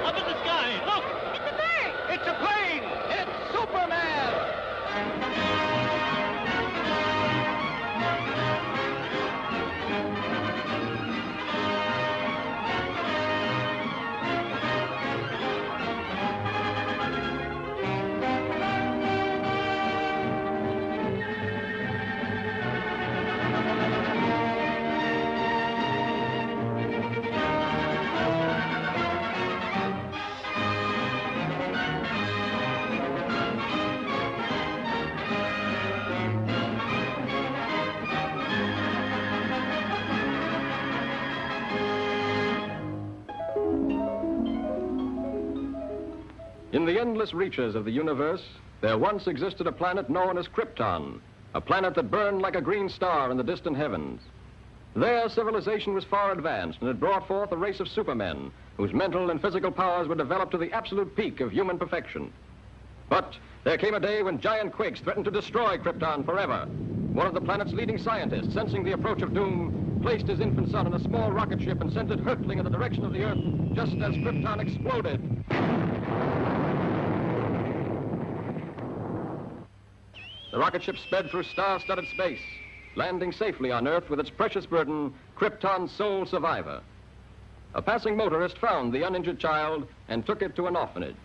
Up in the sky, look! It's a bird! It's a plane! It's Superman! In the endless reaches of the universe, there once existed a planet known as Krypton, a planet that burned like a green star in the distant heavens. There, civilization was far advanced and had brought forth a race of supermen whose mental and physical powers were developed to the absolute peak of human perfection. But there came a day when giant quakes threatened to destroy Krypton forever. One of the planet's leading scientists, sensing the approach of doom, placed his infant son in a small rocket ship and sent it hurtling in the direction of the Earth just as Krypton exploded. The rocket ship sped through star-studded space, landing safely on Earth with its precious burden, Krypton's sole survivor. A passing motorist found the uninjured child and took it to an orphanage.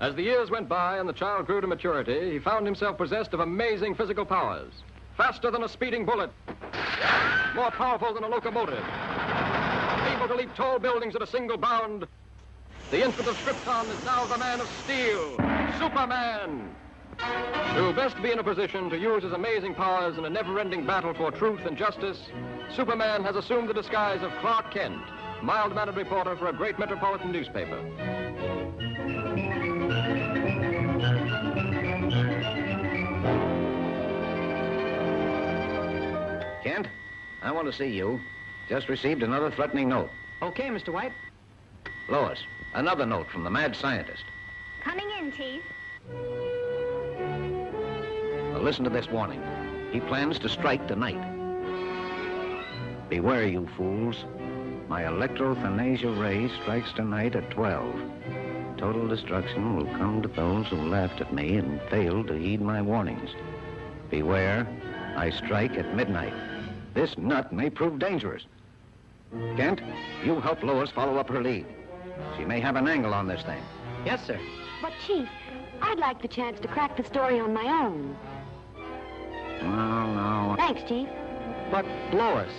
As the years went by and the child grew to maturity, he found himself possessed of amazing physical powers. Faster than a speeding bullet, more powerful than a locomotive, able to leap tall buildings at a single bound. The infant of Krypton is now the Man of Steel, Superman. To best be in a position to use his amazing powers in a never-ending battle for truth and justice, Superman has assumed the disguise of Clark Kent, mild-mannered reporter for a great metropolitan newspaper. Kent, I want to see you. Just received another threatening note. Okay, Mr. White. Lois, another note from the mad scientist. Coming in, Chief. Now listen to this warning. He plans to strike tonight. Beware, you fools. My electrothanasia ray strikes tonight at 12. Total destruction will come to those who laughed at me and failed to heed my warnings. Beware, I strike at midnight. This nut may prove dangerous. Kent, you help Lois follow up her lead. She may have an angle on this thing. Yes, sir. But, Chief, I'd like the chance to crack the story on my own. No. Thanks, Chief. But, Lois...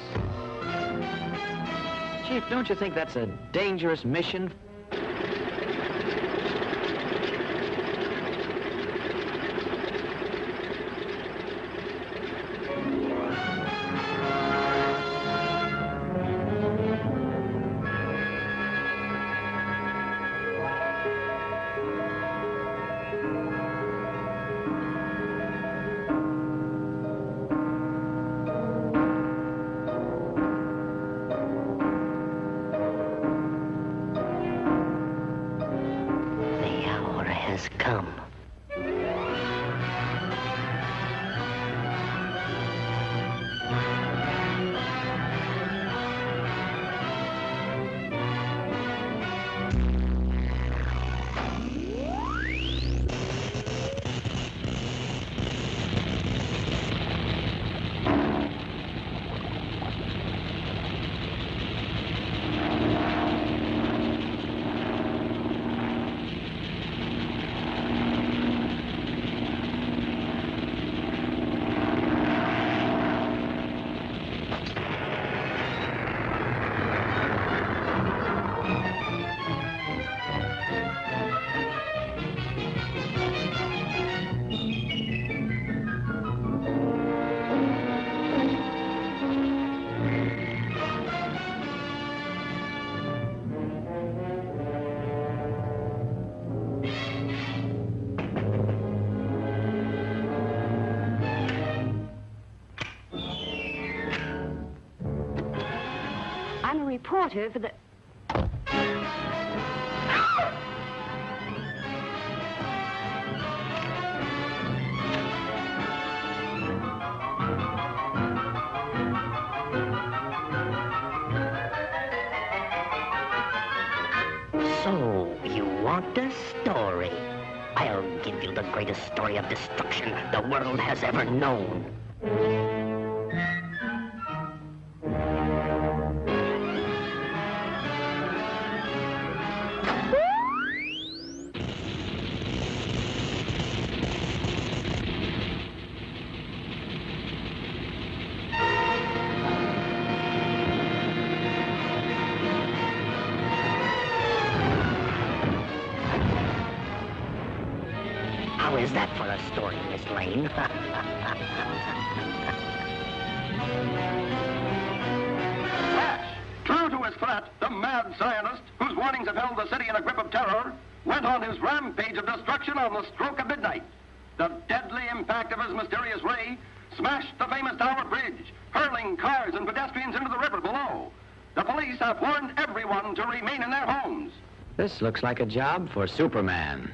Chief, don't you think that's a dangerous mission? Come. I'm a reporter for the... you want a story? I'll give you the greatest story of destruction the world has ever known. How is that for a story, Miss Lane? True to his threat, the mad scientist, whose warnings have held the city in a grip of terror, went on his rampage of destruction on the stroke of midnight. The deadly impact of his mysterious ray smashed the famous Tower Bridge, hurling cars and pedestrians into the river below. The police have warned everyone to remain in their homes. This looks like a job for Superman.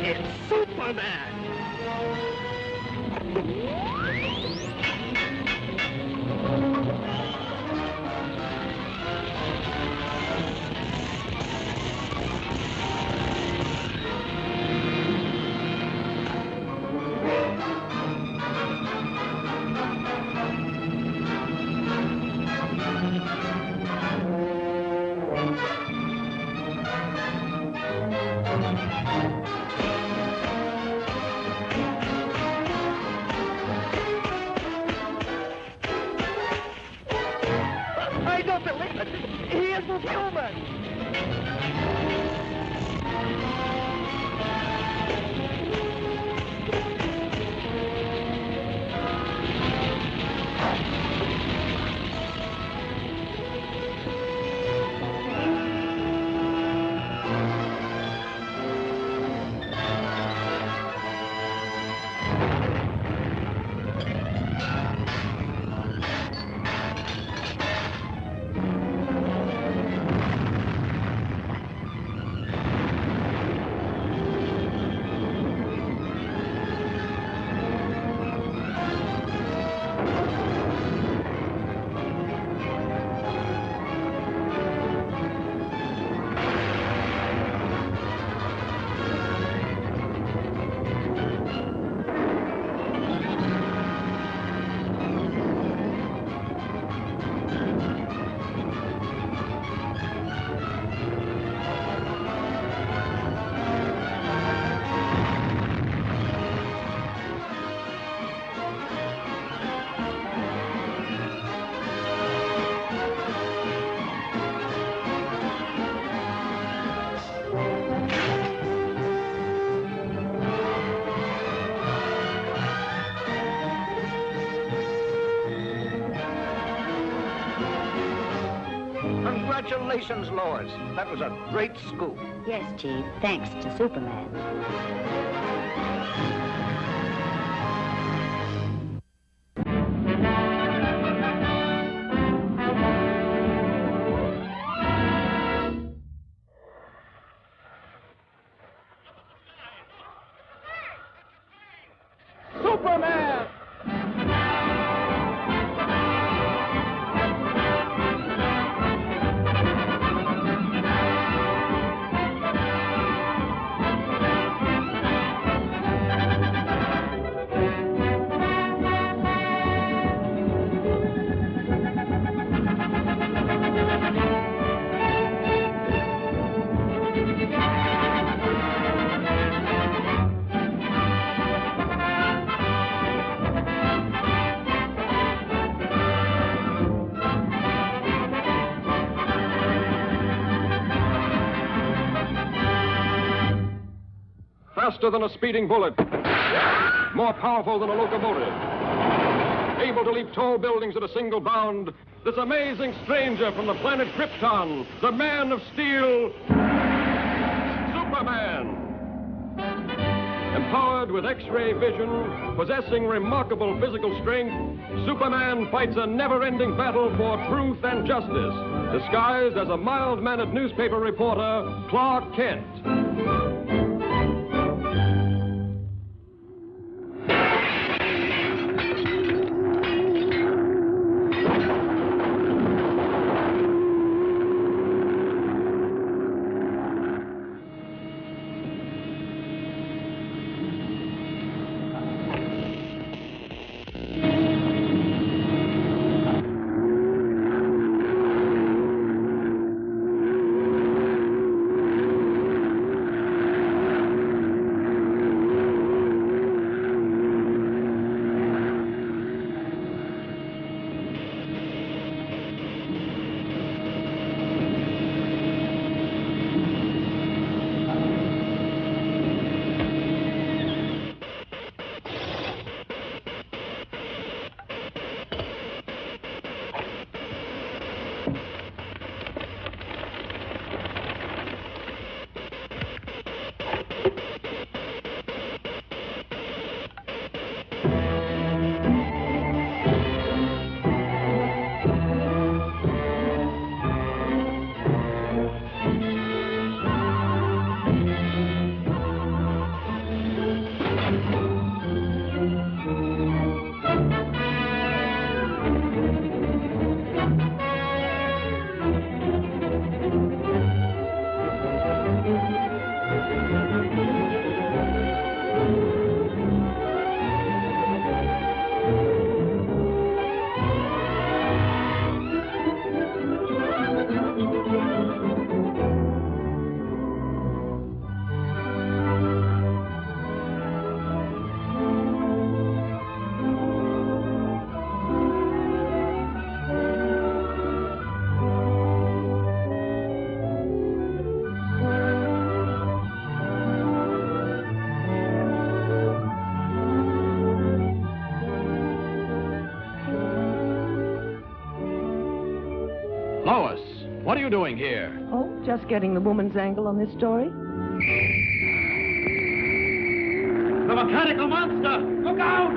It's Superman! I don't believe it! He isn't human! Congratulations, Lois. That was a great scoop. Yes, Chief, thanks to Superman. Superman! faster than a speeding bullet, more powerful than a locomotive, able to leap tall buildings at a single bound, this amazing stranger from the planet Krypton, the Man of Steel, Superman. Empowered with X-ray vision, possessing remarkable physical strength, Superman fights a never-ending battle for truth and justice, disguised as a mild-mannered newspaper reporter, Clark Kent. Lois, what are you doing here? Oh, just getting the woman's angle on this story. The mechanical monster! Look out!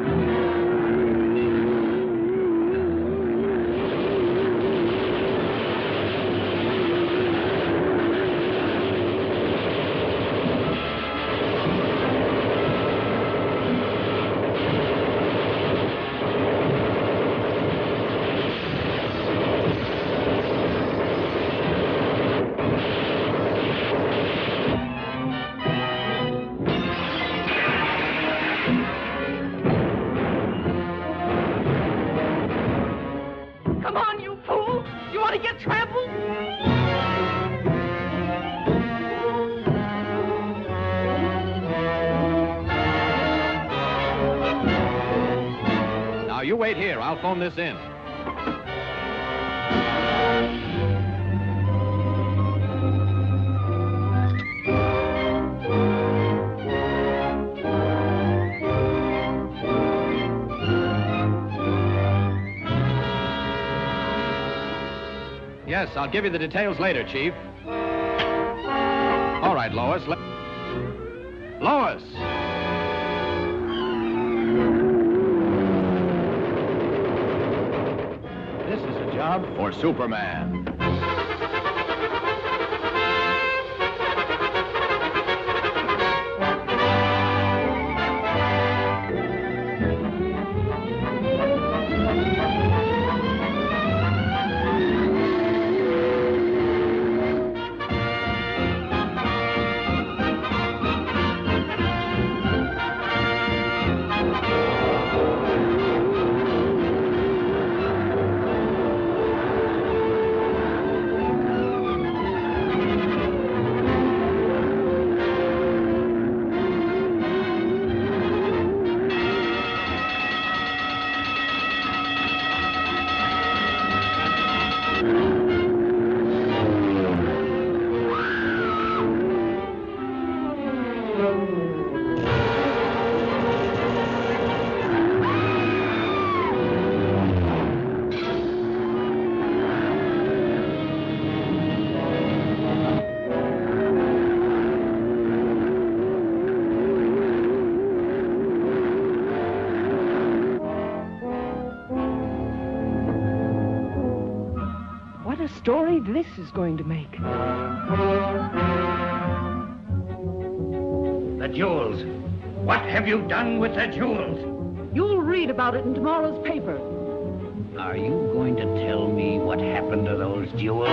Come on, you fool! You want to get trampled? Now, you wait here. I'll phone this in. Yes, I'll give you the details later, Chief. All right, Lois. Lois! This is a job for Superman. What a story this is going to make. The jewels. What have you done with the jewels? You'll read about it in tomorrow's paper. Are you going to tell me what happened to those jewels?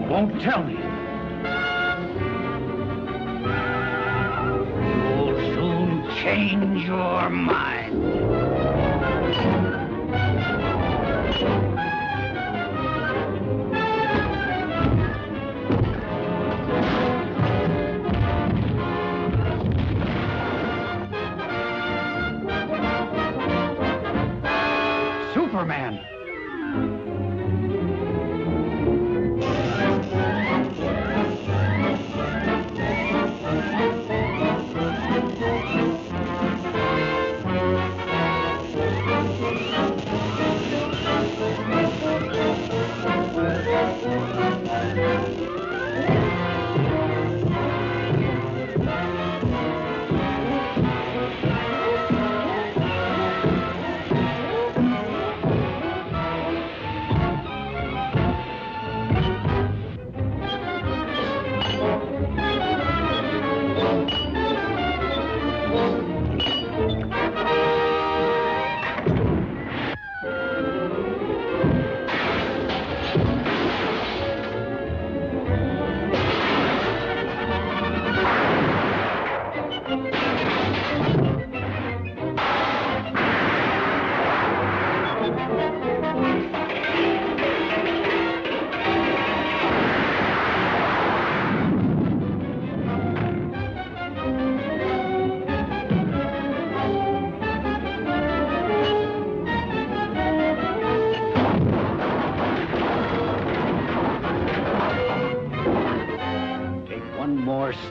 Won't tell me. You'll soon change your mind. Superman.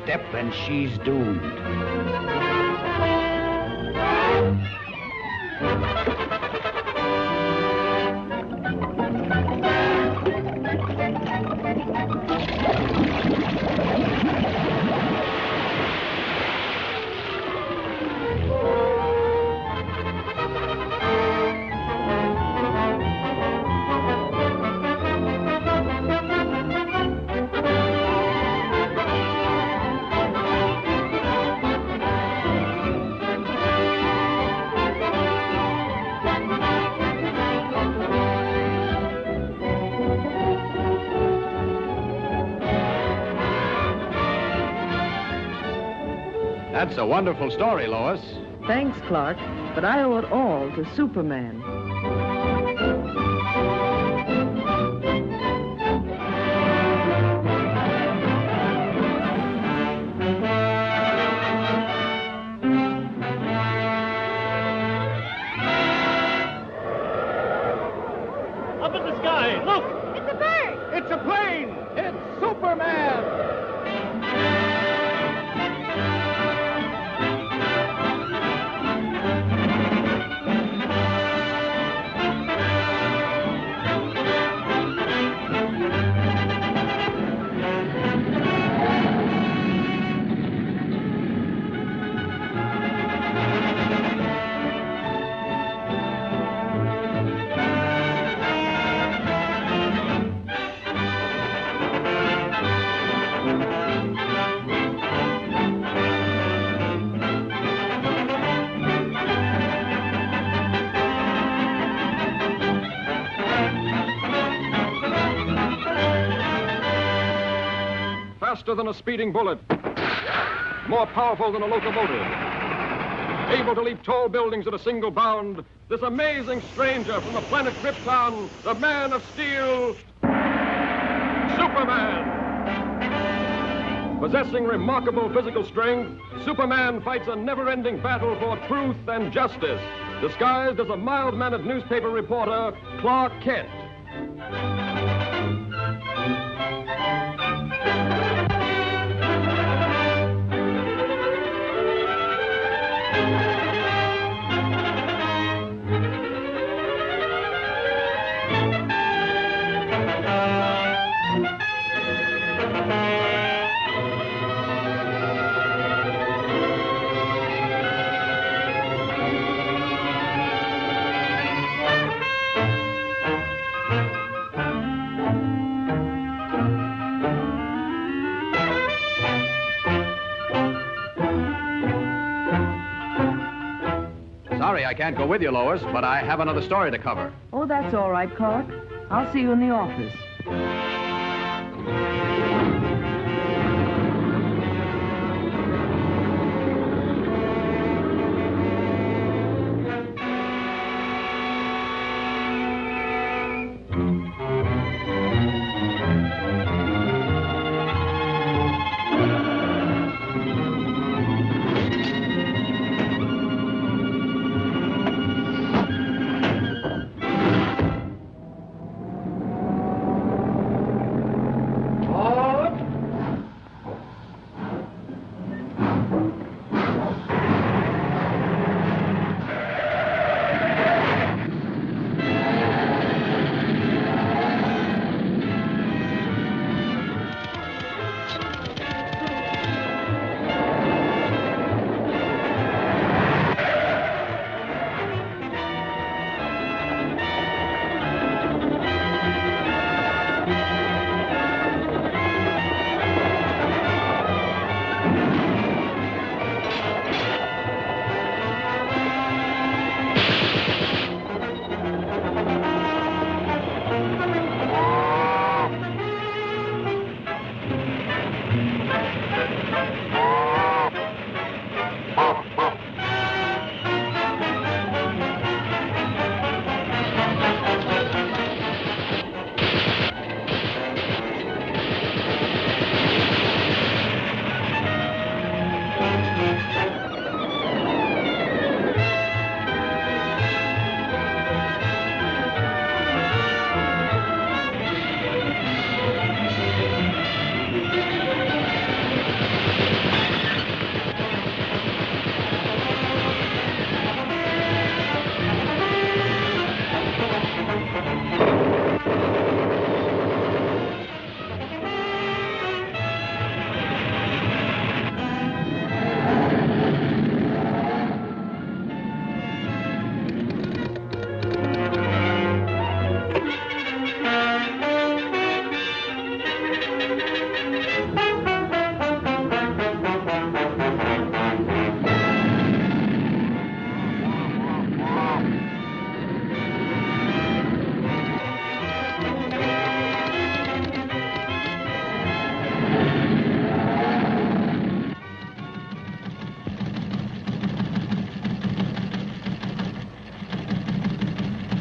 Step and she's doomed. That's a wonderful story, Lois. Thanks, Clark, but I owe it all to Superman. Up in the sky, look! It's a bird! It's a plane! It's Superman! Faster than a speeding bullet, more powerful than a locomotive, able to leap tall buildings at a single bound, this amazing stranger from the planet Krypton, the Man of Steel, Superman. Possessing remarkable physical strength, Superman fights a never-ending battle for truth and justice, disguised as a mild-mannered newspaper reporter, Clark Kent. Sorry I can't go with you, Lois, but I have another story to cover. Oh, that's all right, Clark. I'll see you in the office.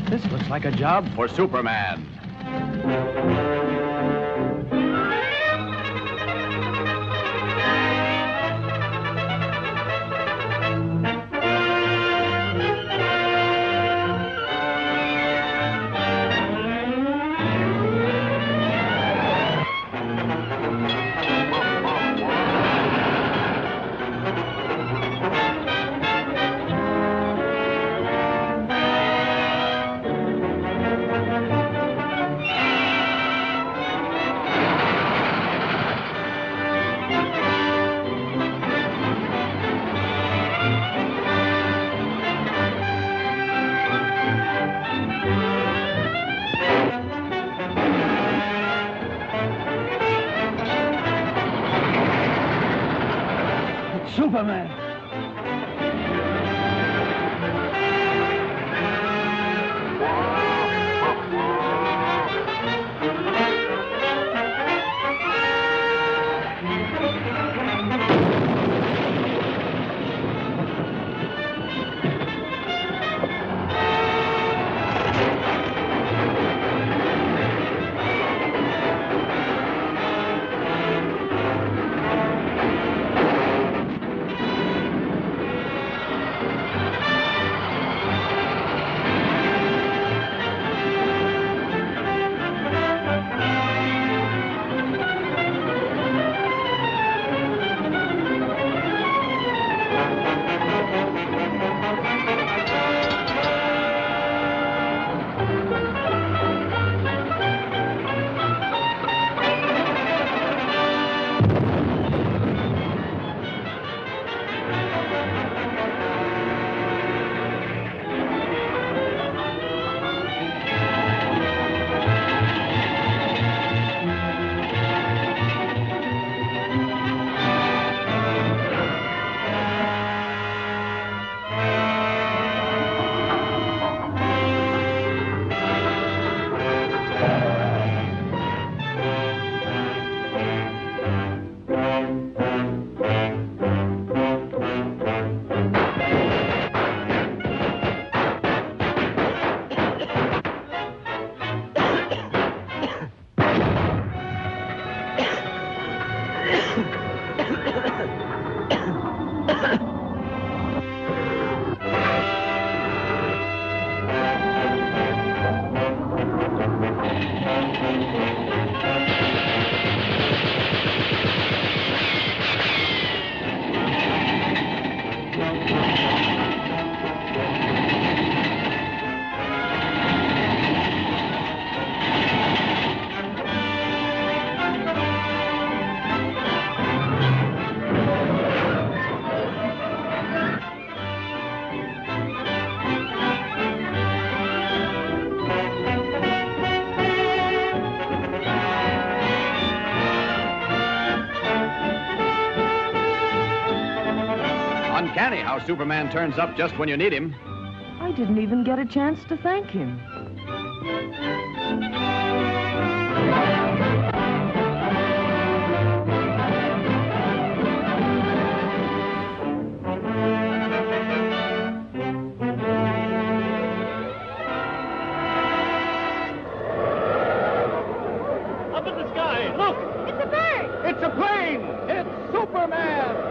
This looks like a job for Superman. Superman. uncanny how Superman turns up just when you need him. I didn't even get a chance to thank him. Up in the sky, look! It's a bird! It's a plane! It's Superman!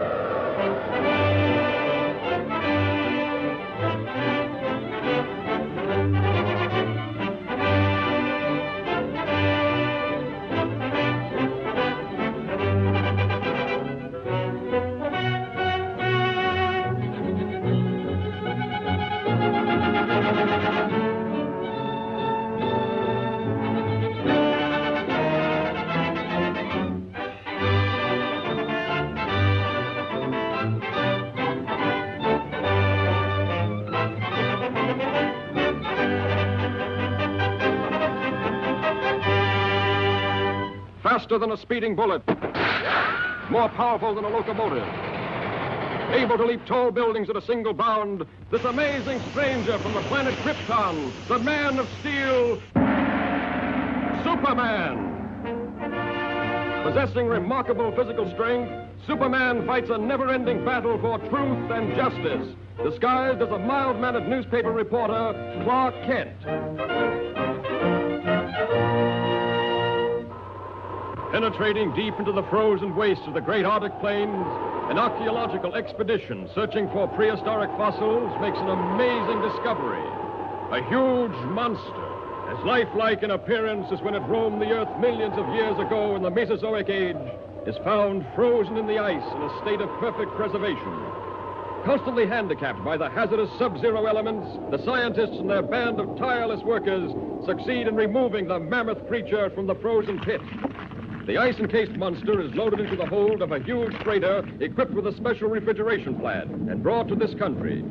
Faster than a speeding bullet, more powerful than a locomotive, able to leap tall buildings at a single bound, this amazing stranger from the planet Krypton, the Man of Steel, Superman. Possessing remarkable physical strength, Superman fights a never-ending battle for truth and justice, disguised as a mild-mannered newspaper reporter, Clark Kent. Penetrating deep into the frozen wastes of the great Arctic plains, an archaeological expedition searching for prehistoric fossils makes an amazing discovery. A huge monster, as lifelike in appearance as when it roamed the earth millions of years ago in the Mesozoic age, is found frozen in the ice in a state of perfect preservation. Constantly handicapped by the hazardous sub-zero elements, the scientists and their band of tireless workers succeed in removing the mammoth creature from the frozen pit. The ice-encased monster is loaded into the hold of a huge freighter equipped with a special refrigeration plant and brought to this country.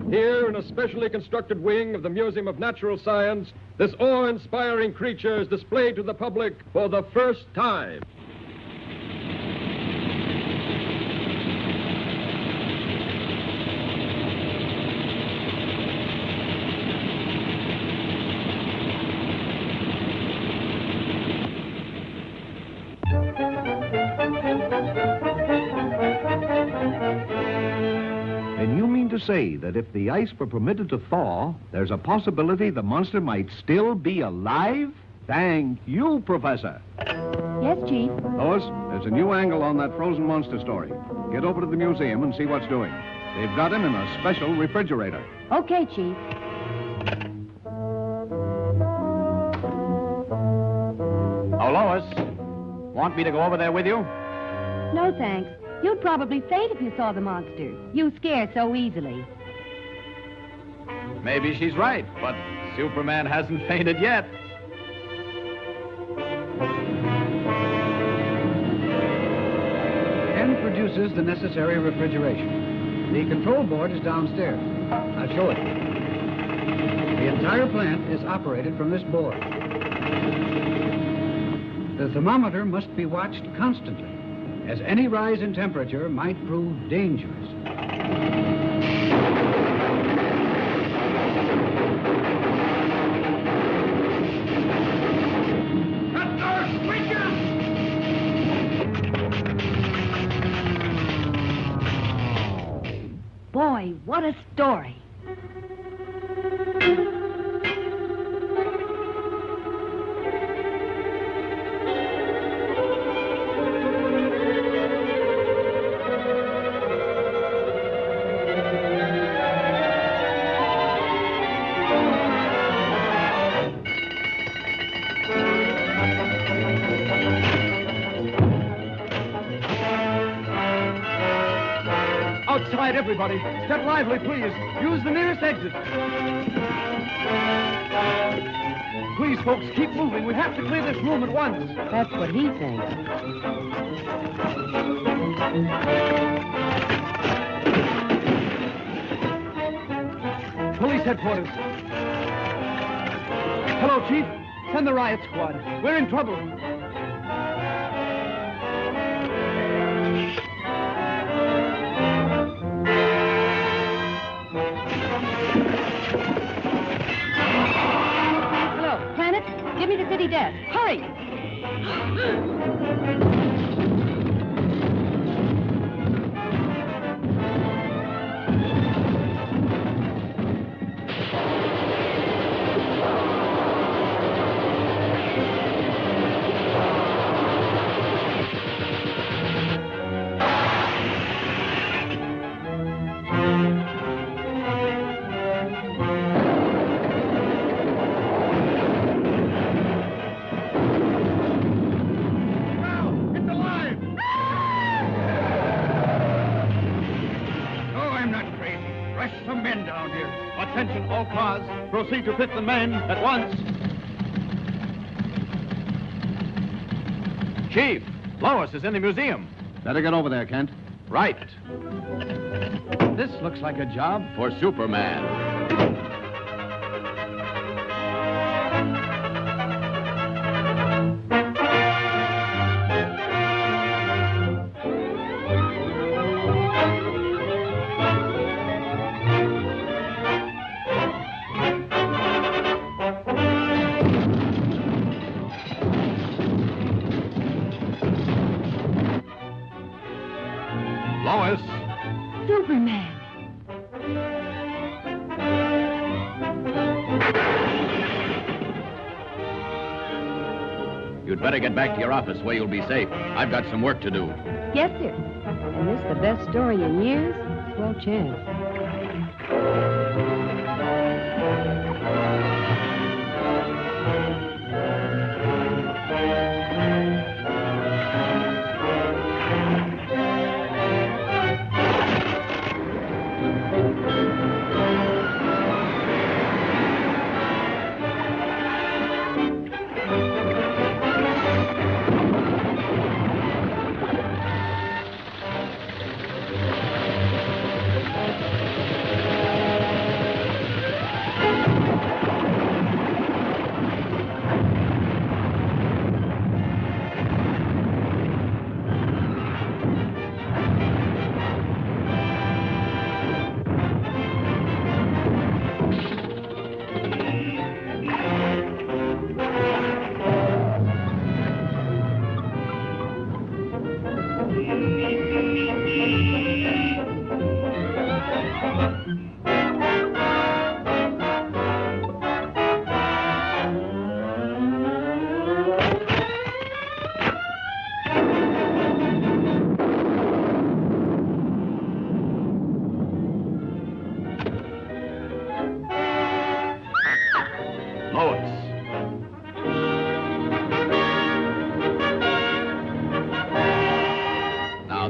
Here, in a specially constructed wing of the Museum of Natural Science, this awe-inspiring creature is displayed to the public for the first time. To say that if the ice were permitted to thaw, there's a possibility the monster might still be alive? Thank you, Professor. Yes, Chief. Lois, there's a new angle on that frozen monster story. Get over to the museum and see what's doing. They've got him in a special refrigerator. Okay, Chief. Oh, Lois, want me to go over there with you? No, thanks. You'd probably faint if you saw the monster. You scare so easily. Maybe she's right, but Superman hasn't fainted yet. Ken produces the necessary refrigeration. The control board is downstairs. I'll show it. The entire plant is operated from this board. The thermometer must be watched constantly, as any rise in temperature might prove dangerous. Boy, what a story. Outside, everybody. Step lively, please. Use the nearest exit. Please, folks, keep moving. We have to clear this room at once. That's what he thinks. Police headquarters. Hello, Chief. Send the riot squad. We're in trouble. Give me the city desk. Hurry! Attention, all cars. Proceed to 5th and Main at once. Chief, Lois is in the museum. Better get over there, Kent. Right. This looks like a job for Superman. Lois. Superman. You'd better get back to your office where you'll be safe. I've got some work to do. Yes, sir. And this the best story in years? Well, chance.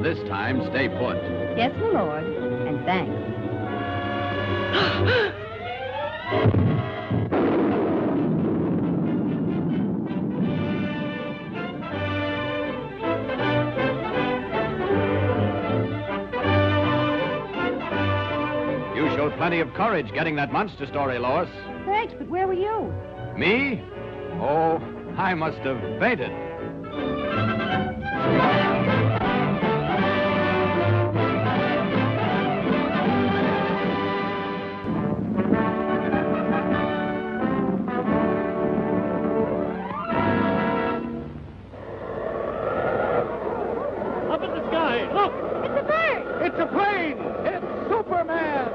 This time, stay put. Yes, my lord. And thanks. You showed plenty of courage getting that monster story, Lois. Thanks, but where were you? Me? Oh, I must have fainted. It's a plane! It's Superman!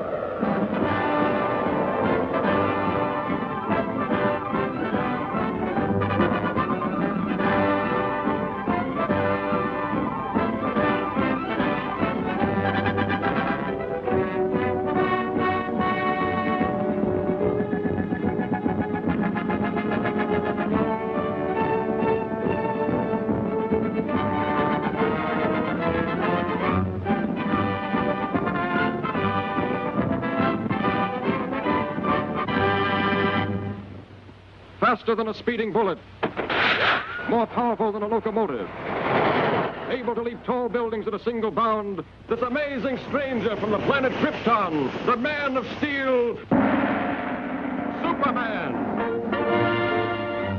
Faster than a speeding bullet, more powerful than a locomotive, able to leap tall buildings at a single bound, this amazing stranger from the planet Krypton, the Man of Steel, Superman.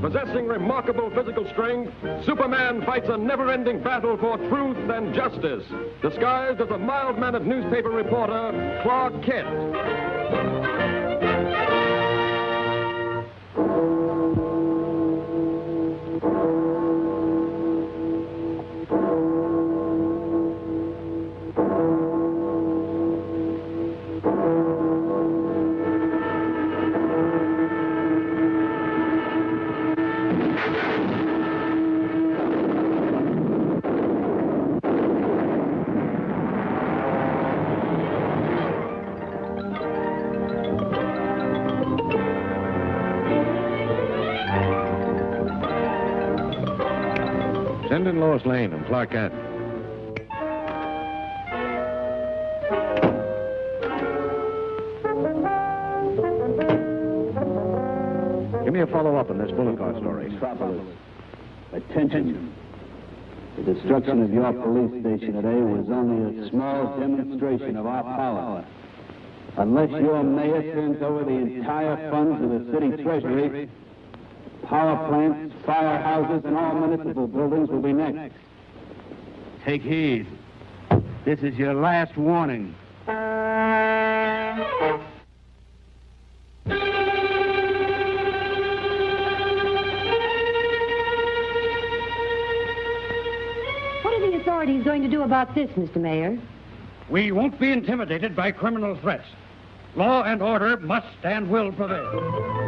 Possessing remarkable physical strength, Superman fights a never-ending battle for truth and justice, disguised as a mild-mannered newspaper reporter, Clark Kent. Send in Lois Lane and Clark Kent. Give me a follow-up on this bullet car story. Attention. The destruction of your police station today was only a small demonstration of our power. Unless your mayor turns over the entire funds of the city treasury, power plants, firehouses, and all municipal buildings will be next. Take heed. This is your last warning. What are the authorities going to do about this, Mr. Mayor? We won't be intimidated by criminal threats. Law and order must and will prevail.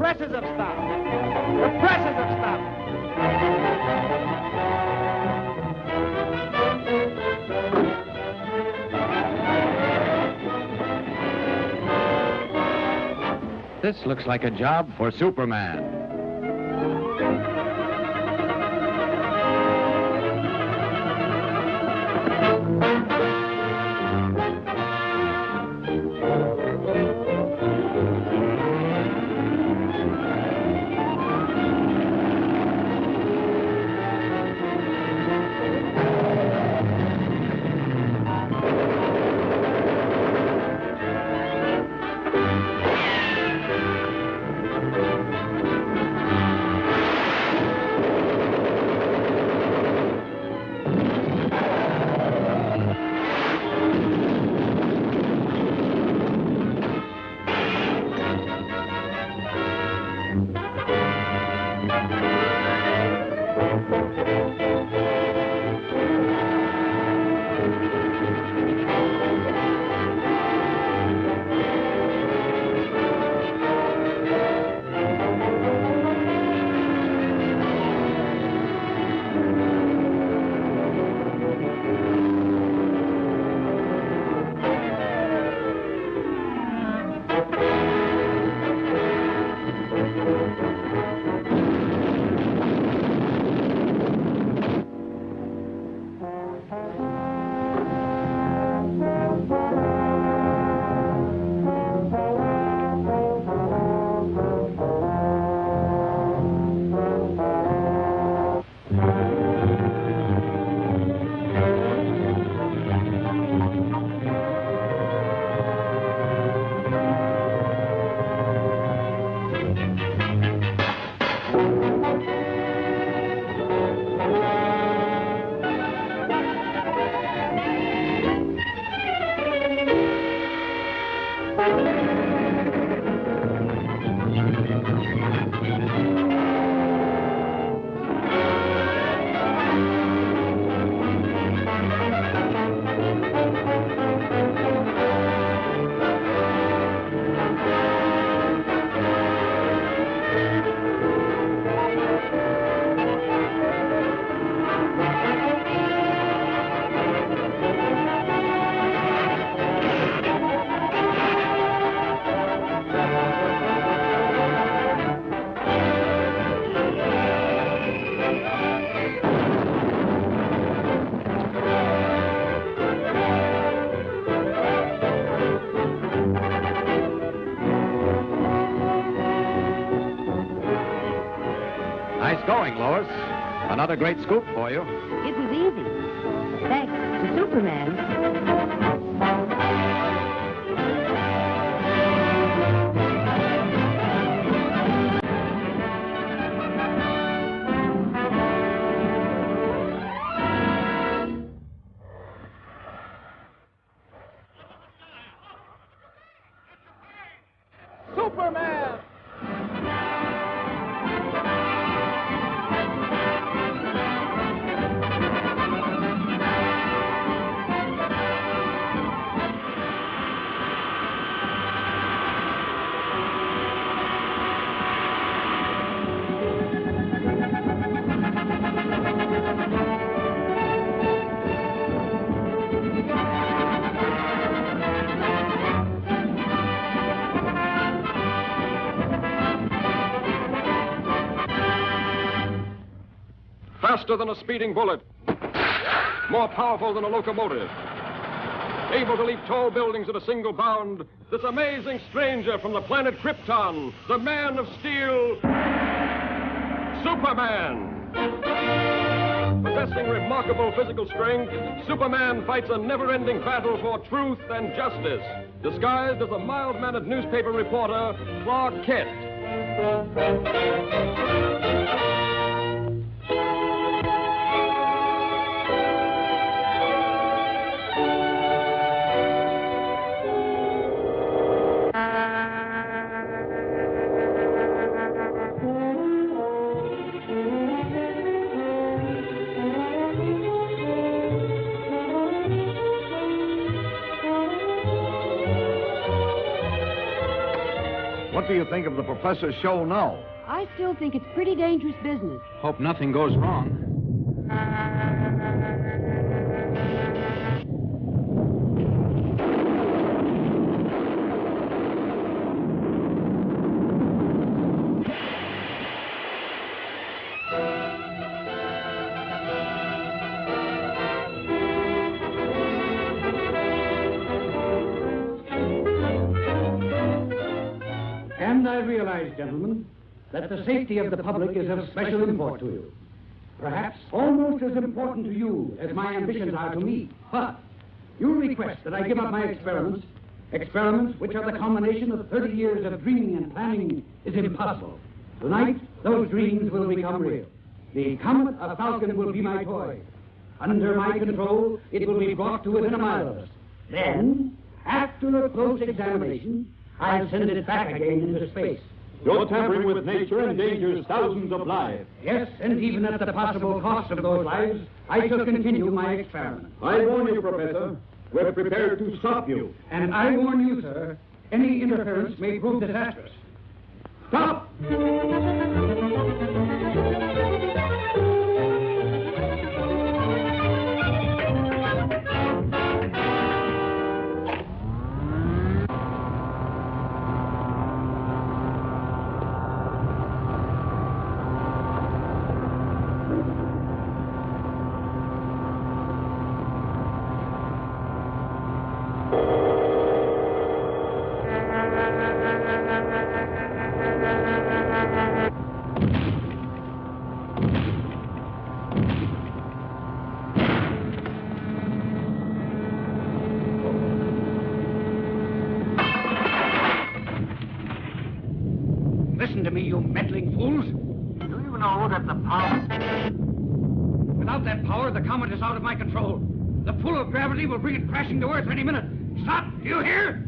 presses have stopped. The presses have stopped. This looks like a job for Superman. Lois. Another great scoop for you. It was easy. Thanks to Superman. Superman! Faster than a speeding bullet. More powerful than a locomotive. Able to leap tall buildings at a single bound, this amazing stranger from the planet Krypton, the Man of Steel, Superman. Possessing remarkable physical strength, Superman fights a never-ending battle for truth and justice, disguised as a mild-mannered newspaper reporter, Clark Kent. What do you think of the professor's show now? I still think it's pretty dangerous business. Hope nothing goes wrong. And I realize, gentlemen, that the safety of the public is of special import to you. Perhaps almost as important to you as my ambitions are to me. But you request that I give up my experiments which are the culmination of 30 years of dreaming and planning, is impossible. Tonight, those dreams will become real. The Comet of Falcon will be my toy. Under my control, it will be brought to within a mile of us. Then, after a close examination, I'll send it back again into space. You're tampering with nature endangers thousands of lives. Yes, and even at the possible cost of those lives, I shall continue my experiment. I warn you, Professor, we're prepared to stop you. And I warn you, sir, any interference may prove disastrous. Stop! Listen to me, you meddling fools. Do you know that the power... Without that power, the comet is out of my control. The pull of gravity will bring it crashing to Earth any minute. Stop! Do you hear?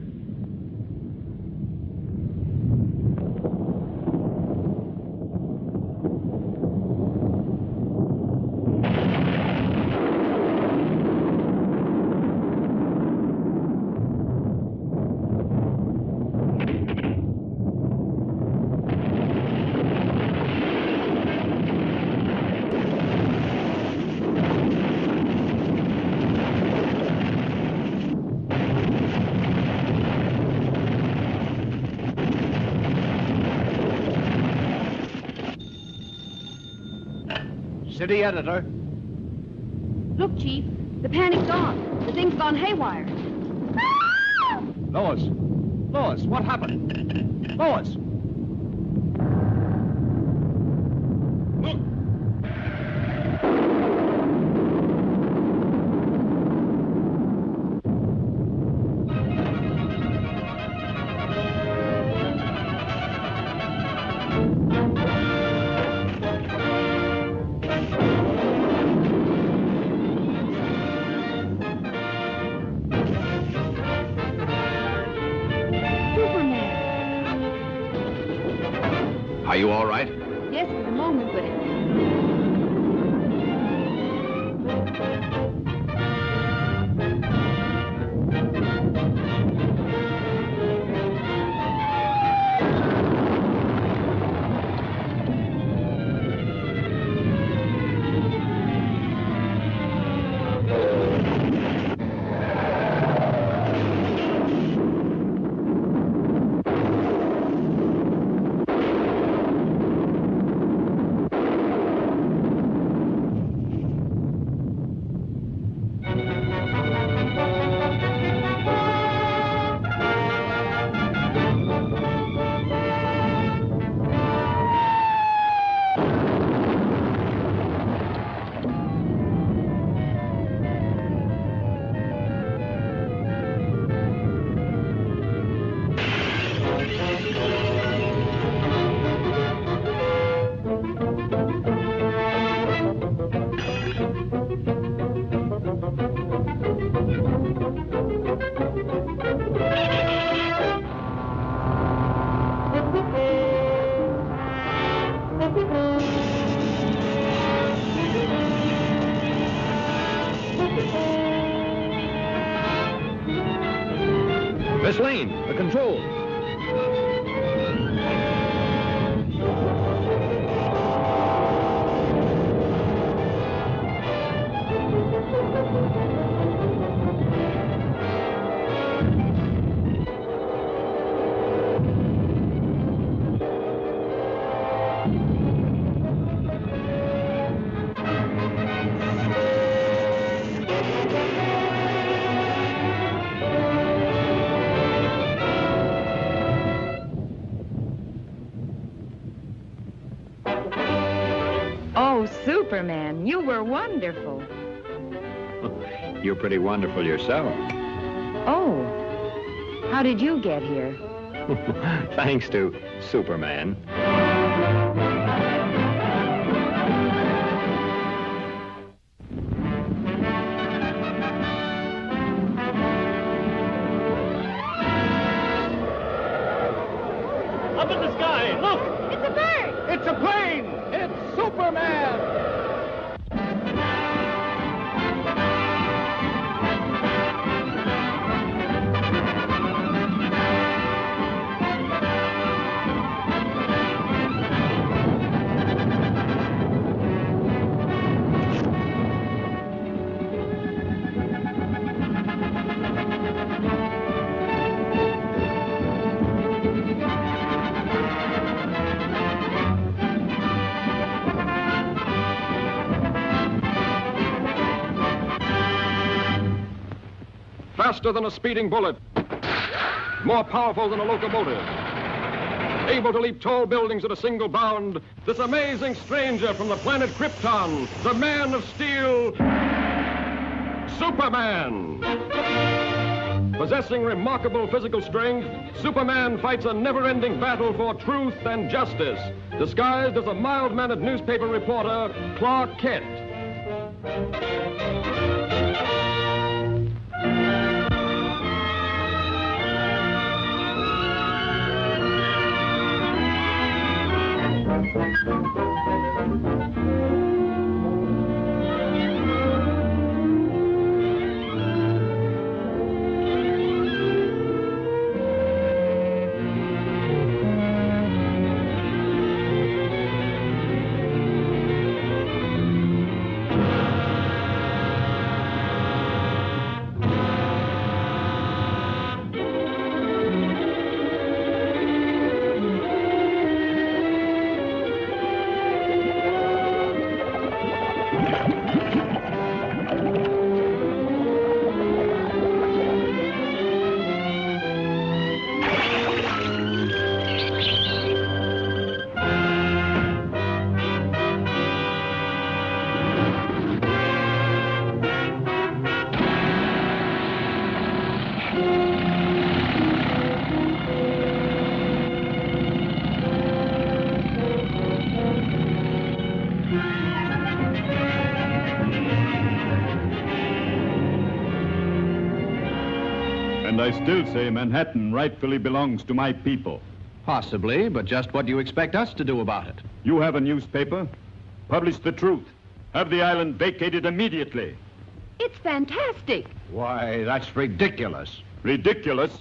City editor. Look, Chief, the panic's gone. The thing's gone haywire. Lois. Lois, what happened? Lois! Look! you all right? Yes, for the moment, but Miss Lane, the controls. Oh, Superman, you were wonderful. You're pretty wonderful yourself. Oh, how did you get here? Thanks to Superman. Up in the sky, look! It's a bird! It's a plane! It's Superman! Faster than a speeding bullet, more powerful than a locomotive, able to leap tall buildings at a single bound, this amazing stranger from the planet Krypton, the Man of Steel, Superman. Possessing remarkable physical strength, Superman fights a never-ending battle for truth and justice, disguised as a mild-mannered newspaper reporter, Clark Kent. And I still say Manhattan rightfully belongs to my people. Possibly, but just what do you expect us to do about it? You have a newspaper. Publish the truth. Have the island vacated immediately. It's fantastic. Why, that's ridiculous. Ridiculous?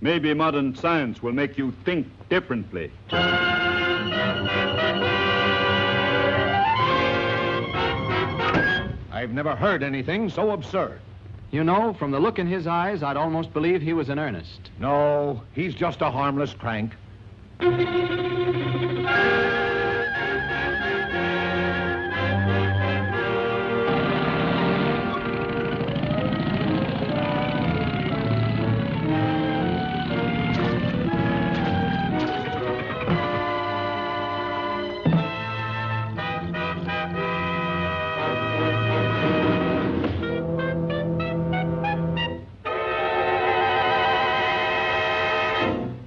Maybe modern science will make you think differently. I've never heard anything so absurd. You know, from the look in his eyes, I'd almost believe he was in earnest. No, he's just a harmless crank.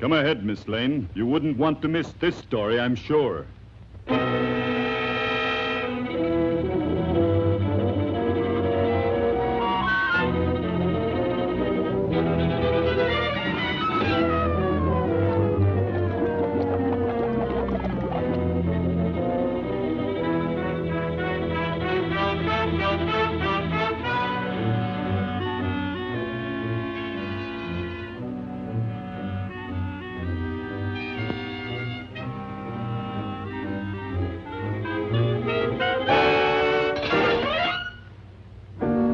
Come ahead, Miss Lane. You wouldn't want to miss this story, I'm sure.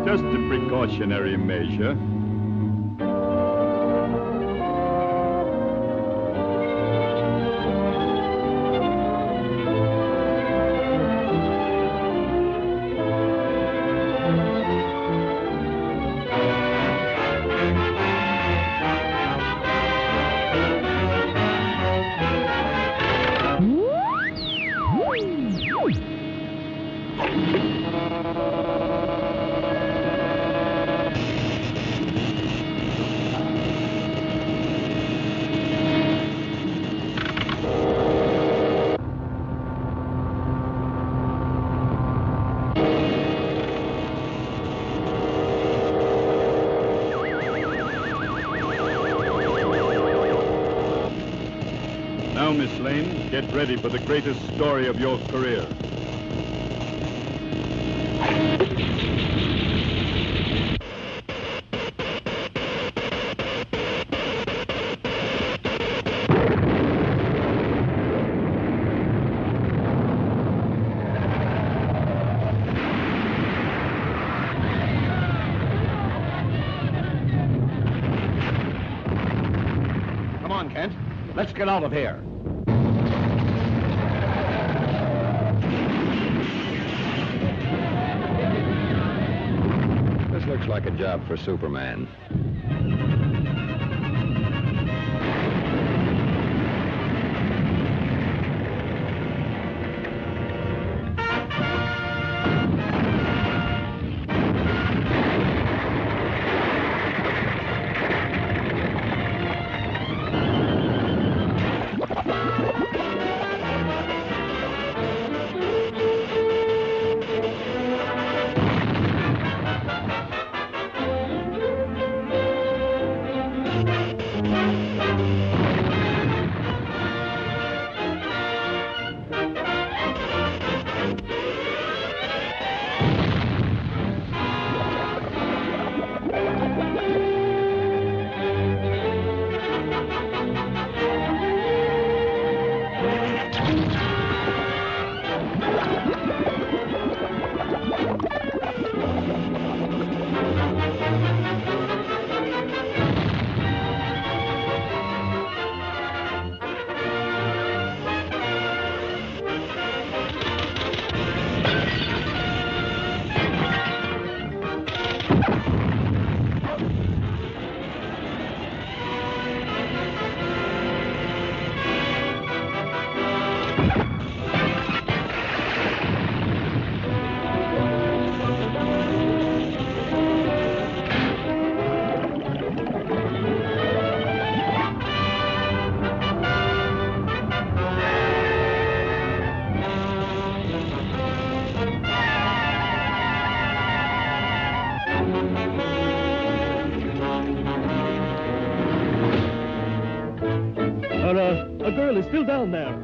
Just a precautionary measure. Now, Miss Lane, get ready for the greatest story of your career. Come on, Kent. Let's get out of here. This looks like a job for Superman. A girl is still down there.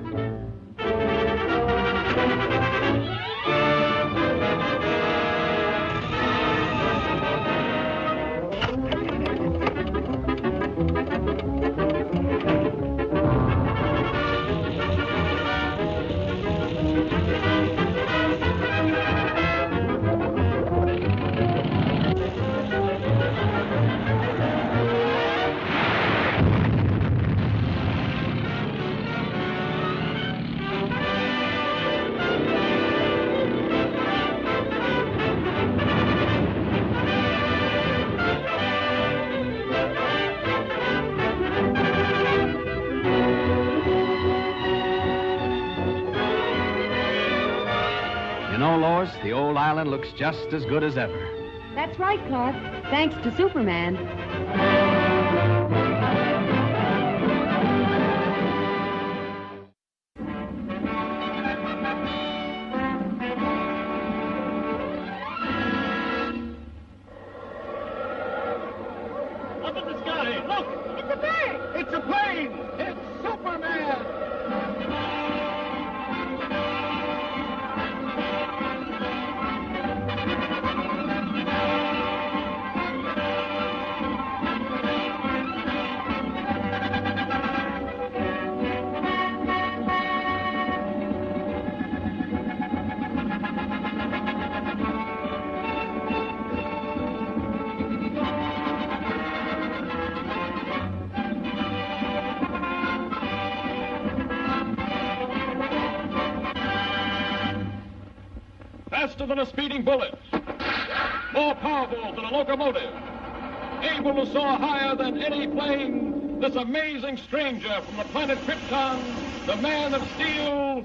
You know, Lois, the old island looks just as good as ever. That's right, Clark. Thanks to Superman. Up in the sky! Look! It's a bird! It's a plane! It's Superman! Faster than a speeding bullet, more powerful than a locomotive, able to soar higher than any plane, this amazing stranger from the planet Krypton, the Man of Steel,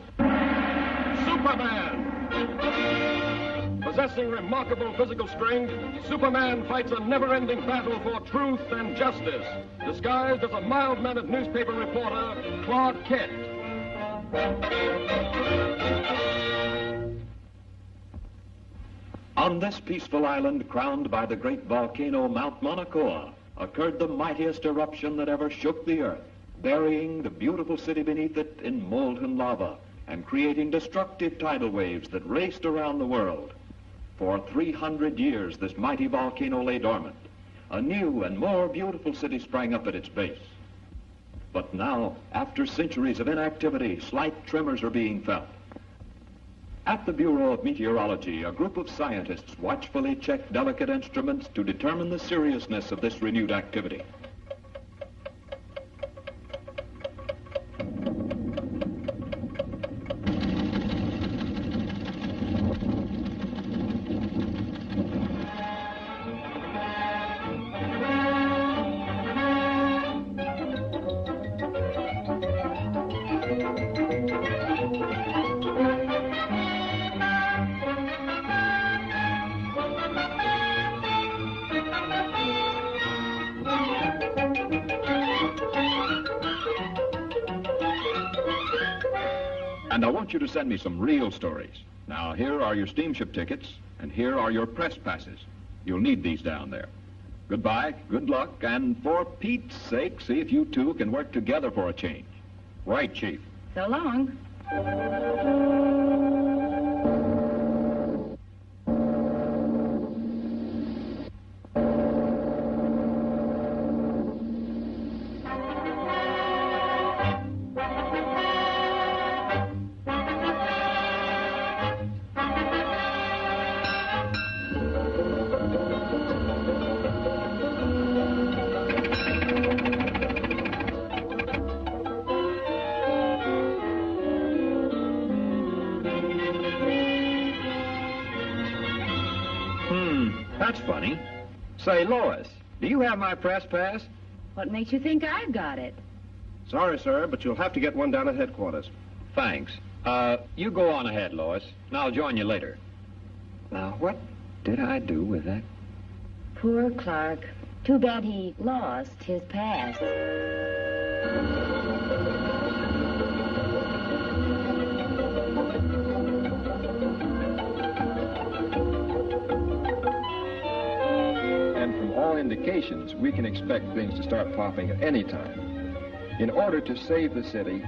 Superman. Possessing remarkable physical strength, Superman fights a never-ending battle for truth and justice, disguised as a mild-mannered newspaper reporter, Clark Kent. On this peaceful island crowned by the great volcano Mount Mauna Kea occurred the mightiest eruption that ever shook the earth, burying the beautiful city beneath it in molten lava and creating destructive tidal waves that raced around the world. For 300 years, this mighty volcano lay dormant. A new and more beautiful city sprang up at its base. But now, after centuries of inactivity, slight tremors are being felt. At the Bureau of Meteorology, a group of scientists watchfully check delicate instruments to determine the seriousness of this renewed activity. And I want you to send me some real stories. Now, here are your steamship tickets, and here are your press passes. You'll need these down there. Goodbye, good luck, and for Pete's sake, see if you two can work together for a change. Right, Chief. So long. That's funny. Say, Lois, do you have my press pass? What makes you think I've got it? Sorry, sir, but you'll have to get one down at headquarters. Thanks. You go on ahead, Lois, and I'll join you later. Now, what did I do with that? Poor Clark. Too bad he lost his pass. Indications, we can expect things to start popping at any time. In order to save the city,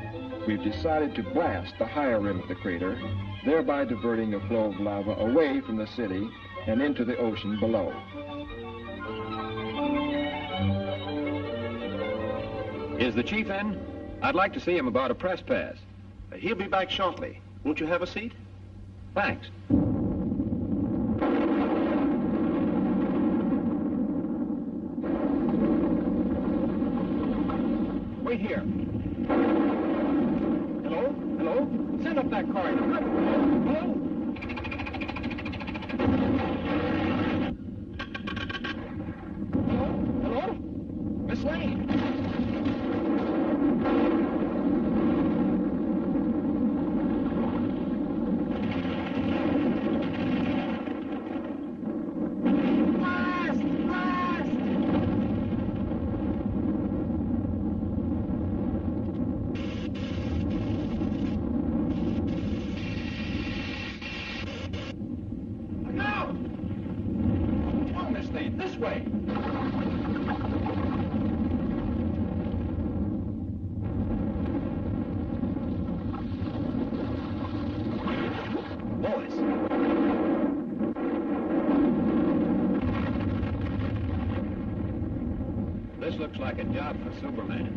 we've decided to blast the higher rim of the crater, thereby diverting the flow of lava away from the city and into the ocean below. Is the chief in? I'd like to see him about a press pass. He'll be back shortly. Won't you have a seat? Thanks. Wait here. Hello? Hello? Send up that corridor. Hello? Hello? Miss Lane? This looks like a job for Superman.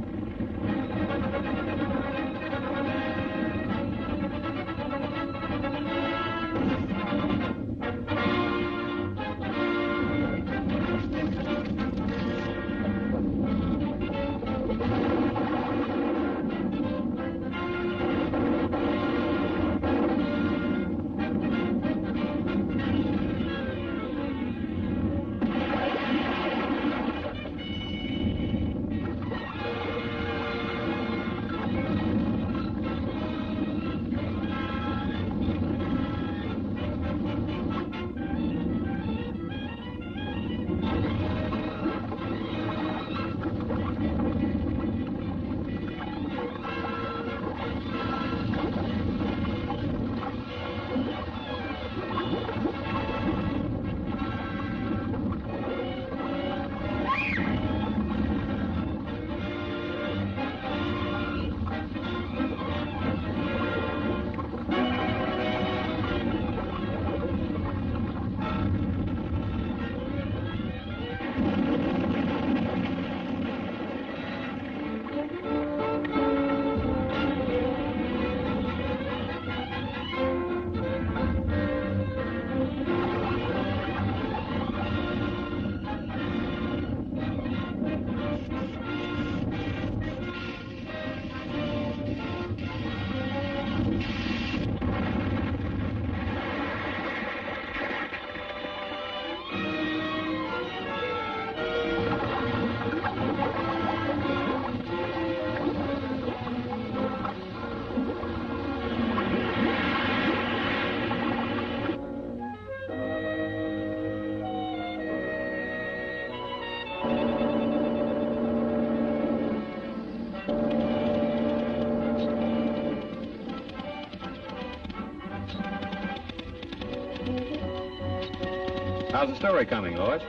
How's the story coming, Lois?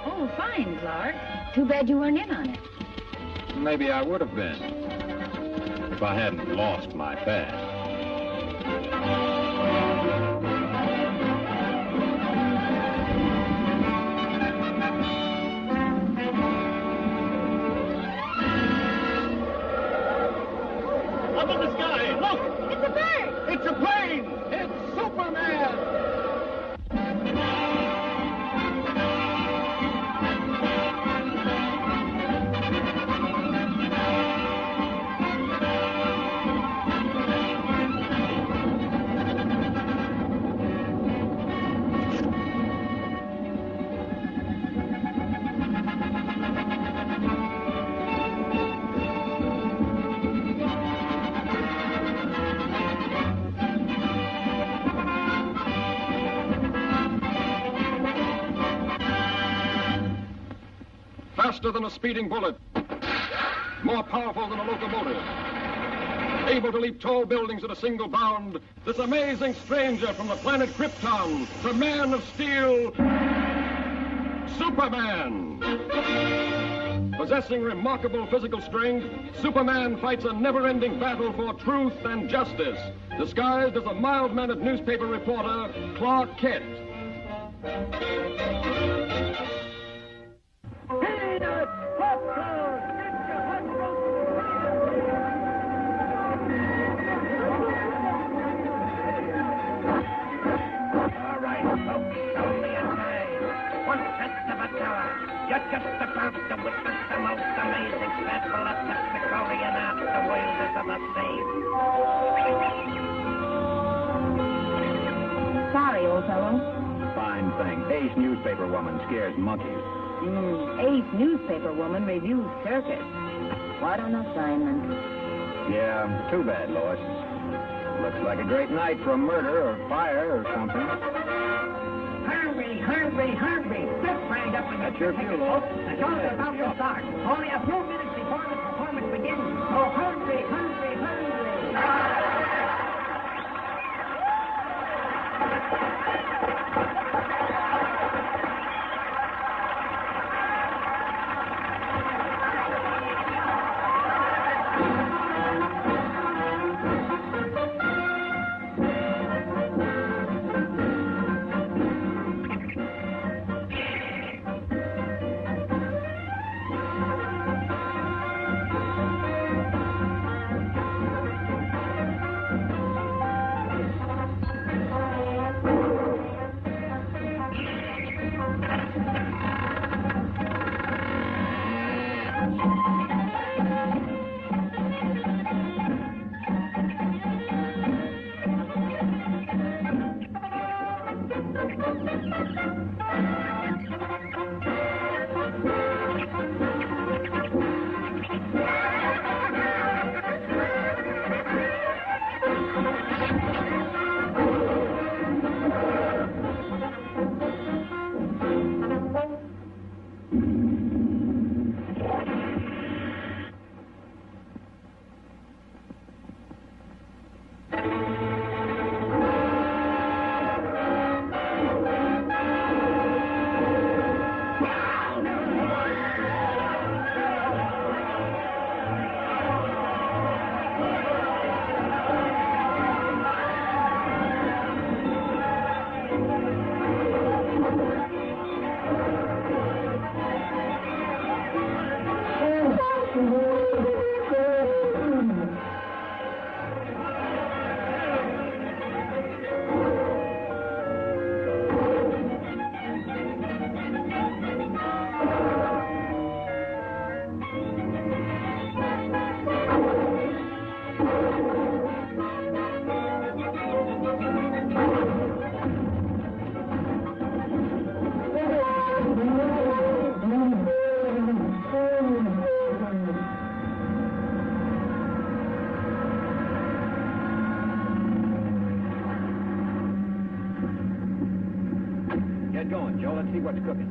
Oh, fine, Clark. Too bad you weren't in on it. Maybe I would have been, if I hadn't lost my past. Up in the sky, look! It's a bird! It's a plane! It's Superman! Faster than a speeding bullet, more powerful than a locomotive, able to leap tall buildings at a single bound, this amazing stranger from the planet Krypton, the Man of Steel, Superman. Possessing remarkable physical strength, Superman fights a never-ending battle for truth and justice, disguised as a mild-mannered newspaper reporter, Clark Kent. You're just about to witness the most amazing sample of technicality and art the world has ever seen. Sorry, old fellow. Fine thing. Ace newspaper woman scares monkeys. Ace newspaper woman reviews circus. What an assignment. Yeah, too bad, Lois. Looks like a great night for a murder or fire or something. Hurry, hurry, hurry. Just wind up with That's your cue, Lois. The show's about to start. Only a few minutes before the performance begins. So hurry, hurry, hurry. Get going, Joe. Let's see what's cooking.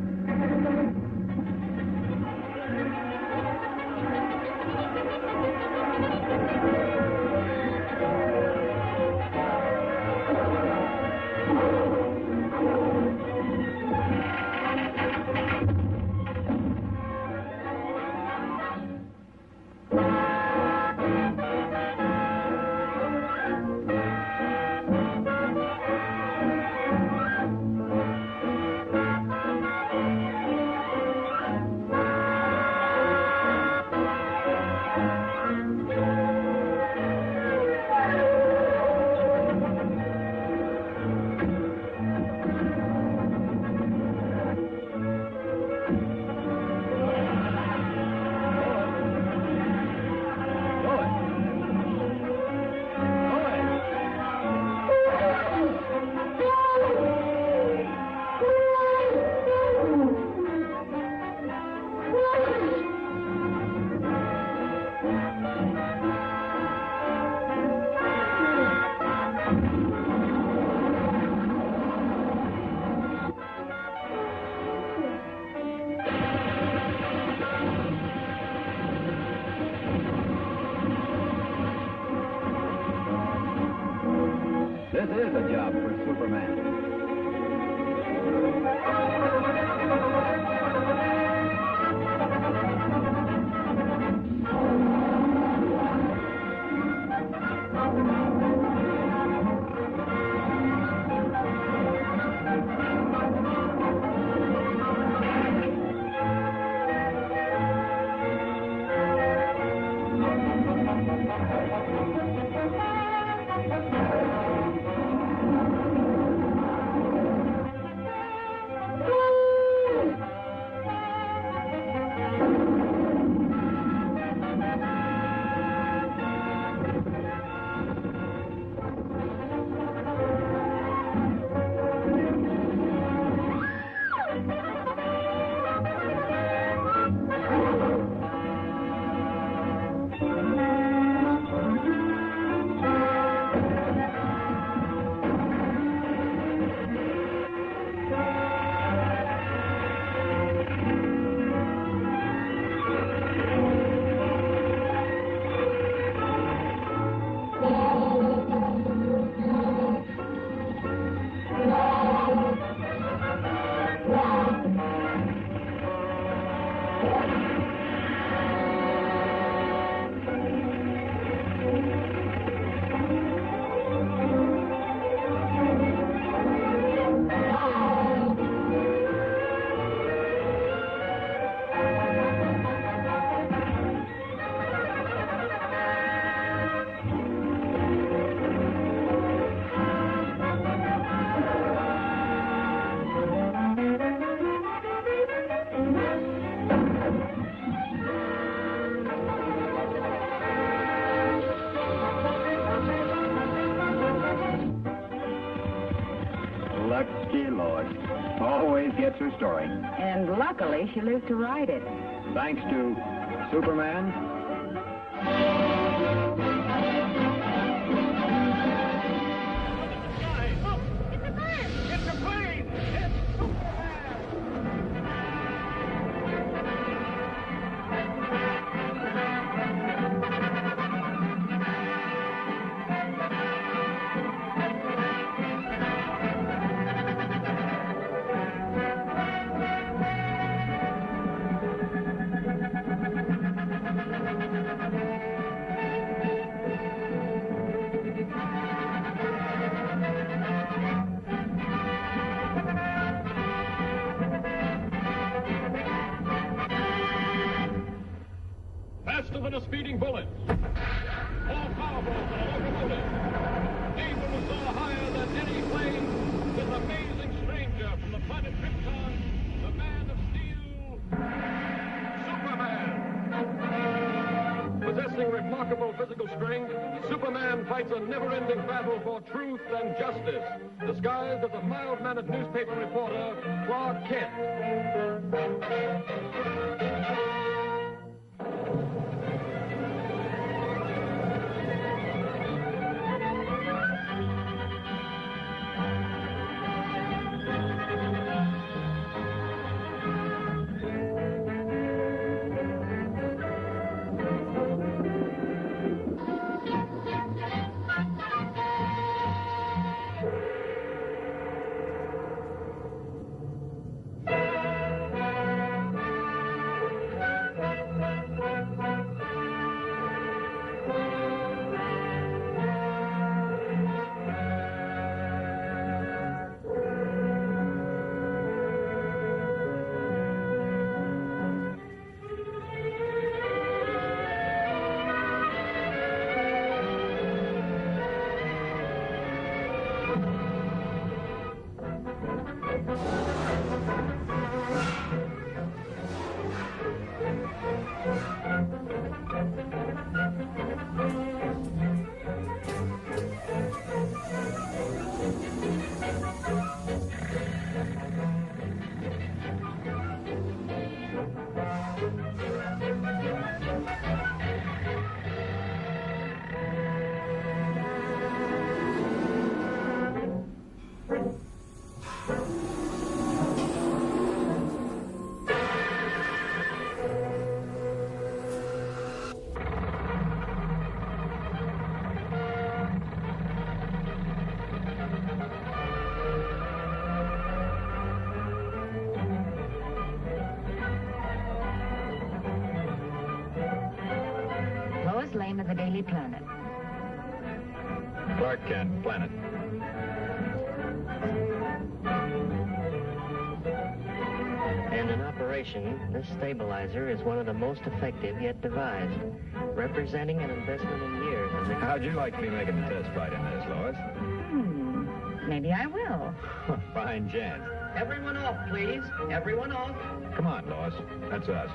This is a job for Superman. always gets her story. And luckily, she lives to write it. Thanks to Superman. Faster than a speeding bullet. More powerful than a locomotive. Able to soar higher than any plane. This amazing stranger from the planet Krypton, the Man of Steel, Superman. Possessing remarkable physical strength, Superman fights a never-ending battle for truth and justice, disguised as a mild-mannered newspaper reporter, Clark Kent. Lane of the Daily Planet. Clark Kent, Planet. And in operation, this stabilizer is one of the most effective yet devised, representing an investment in years. How'd you like to be making the test flight in this, Lois? Maybe I will. Fine chance. Everyone off, please. Everyone off. Come on, Lois. That's us.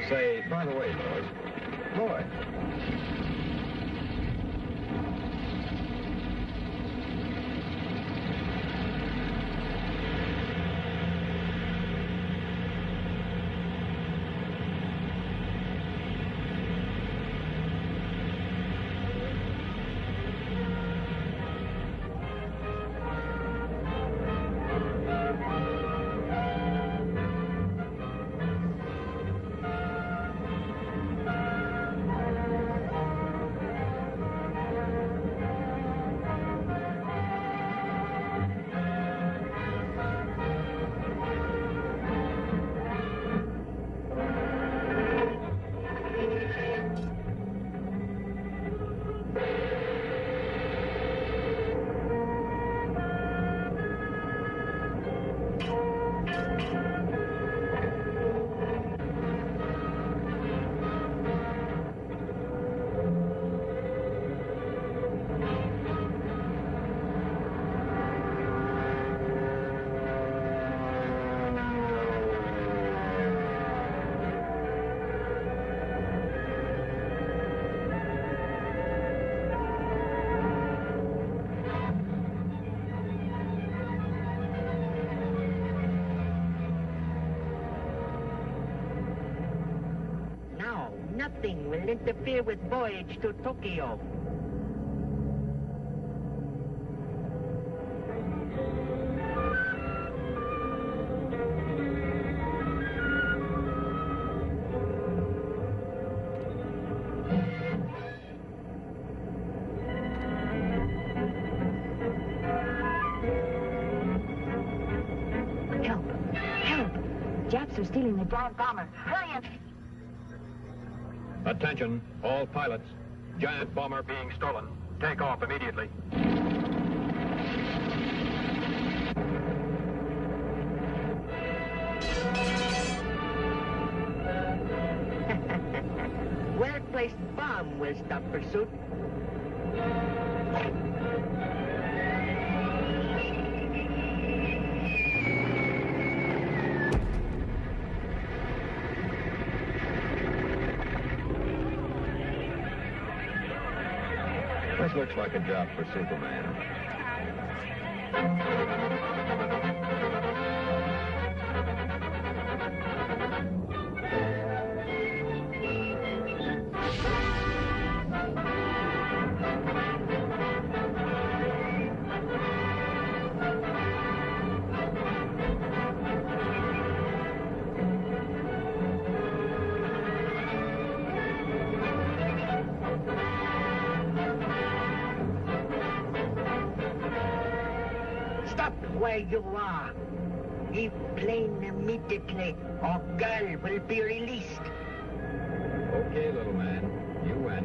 Say, by the way, Lois. Lois. nothing will interfere with voyage to Tokyo. Japs are stealing the giant bomber. Hurry up! Attention, all pilots. Giant bomber being stolen. Take off immediately. Well-placed bomb will stop pursuit. This looks like a job for Superman. Stop where you are. Leave plane immediately, or girl will be released. Okay, little man. You win.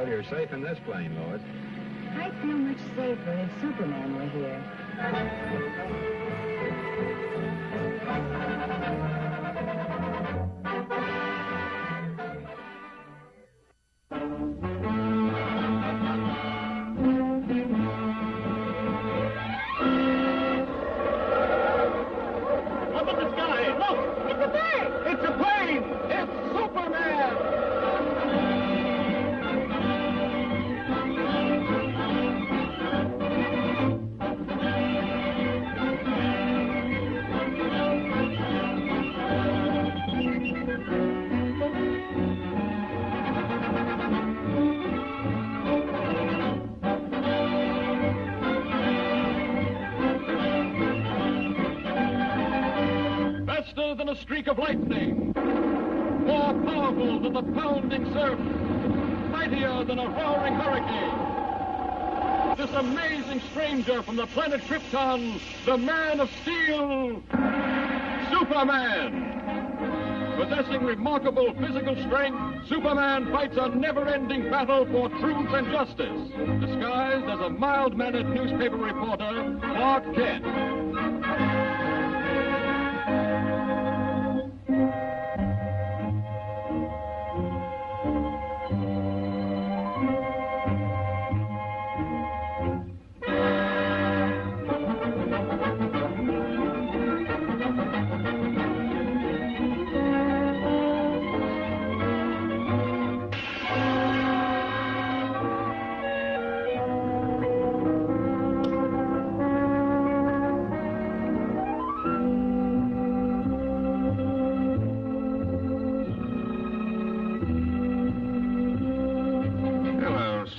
You're safe in this plane, Lois. I'd feel much safer if Superman were here. Up in the sky! Look! It's a bird! It's a plane! It's Superman! Faster than a streak of lightning, more powerful than the pounding surf, mightier than a roaring hurricane. This amazing stranger from the planet Krypton, the Man of Steel, Superman. Possessing remarkable physical strength, Superman fights a never-ending battle for truth and justice, disguised as a mild-mannered newspaper reporter, Clark Kent.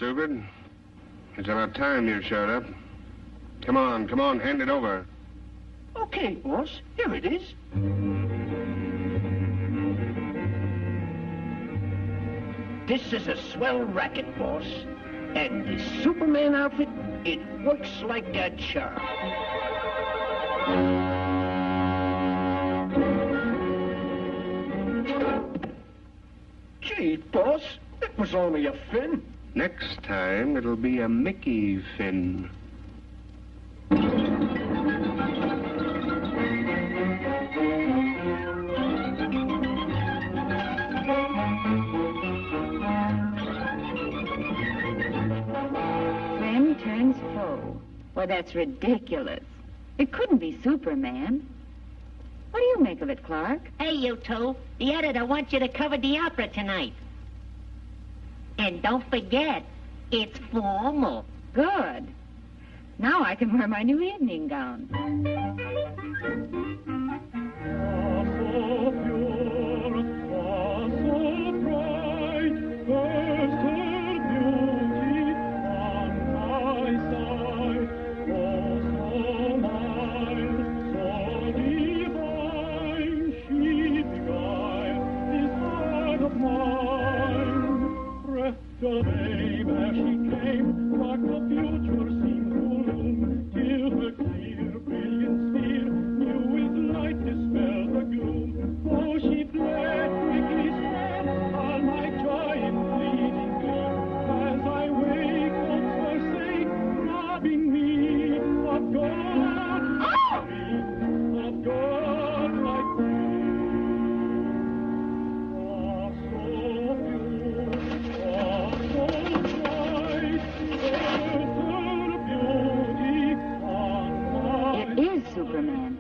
stupid. It's about time you showed up. Come on, hand it over. Okay, boss. Here it is. This is a swell racket, boss. And this Superman outfit, it works like a charm. Gee, boss, it was only a fin. Next time, it'll be a Mickey fin. Friend turns foe. Well, that's ridiculous. It couldn't be Superman. What do you make of it, Clark? Hey, you two. The editor wants you to cover the opera tonight. And don't forget, it's formal. Good. Now I can wear my new evening gown. The babe as she came, what the future seemed to loom, till her clear, brilliant sphere knew its light dispelled the gloom. Oh, she fled, quickly spread all my joy in fleeting gleam, as I wake on forsake, robbing me of God, of God like thee. Oh, so It is Superman.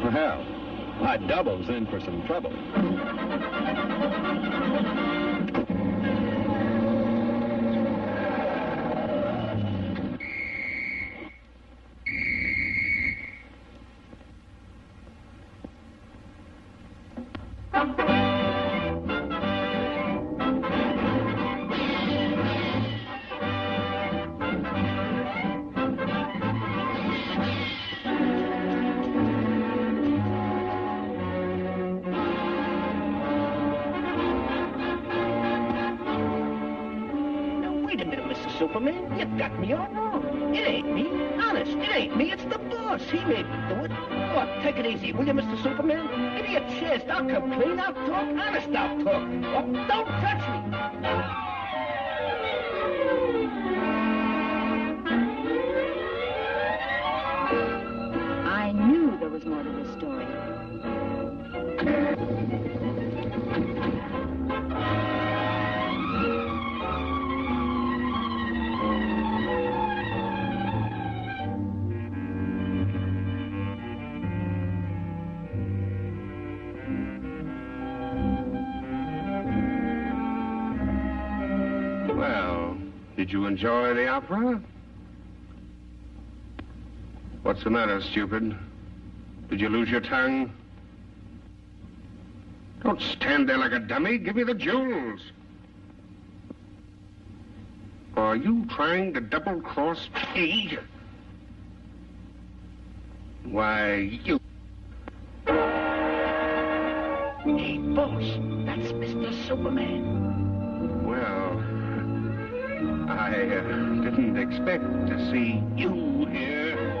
Well, my double's in for some trouble. Superman, you got me all wrong. It ain't me. Honest, it ain't me. It's the boss. He made me do it. What? Take it easy, will you, Mr. Superman? Give me a chance. I'll come clean. I'll talk. Honest, I'll talk. Oh, don't touch me. I knew there was more to the story. Well, did you enjoy the opera? What's the matter, stupid? Did you lose your tongue? Don't stand there like a dummy. Give me the jewels. Are you trying to double-cross me? Why, you... Hey, boss, that's Mr. Superman. Well, I didn't expect to see you here.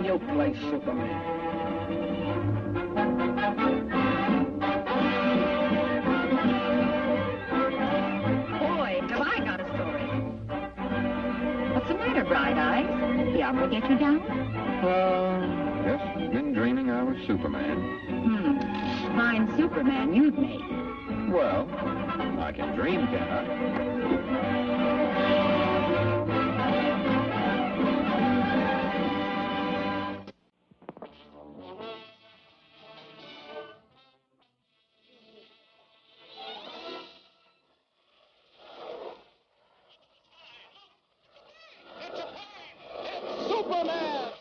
can you play Superman? Boy, have I got a story. What's the matter, Bright Eyes? The opera get you down? Just been dreaming I was Superman. Fine Superman you'd make. Well, I can dream, can I? Superman!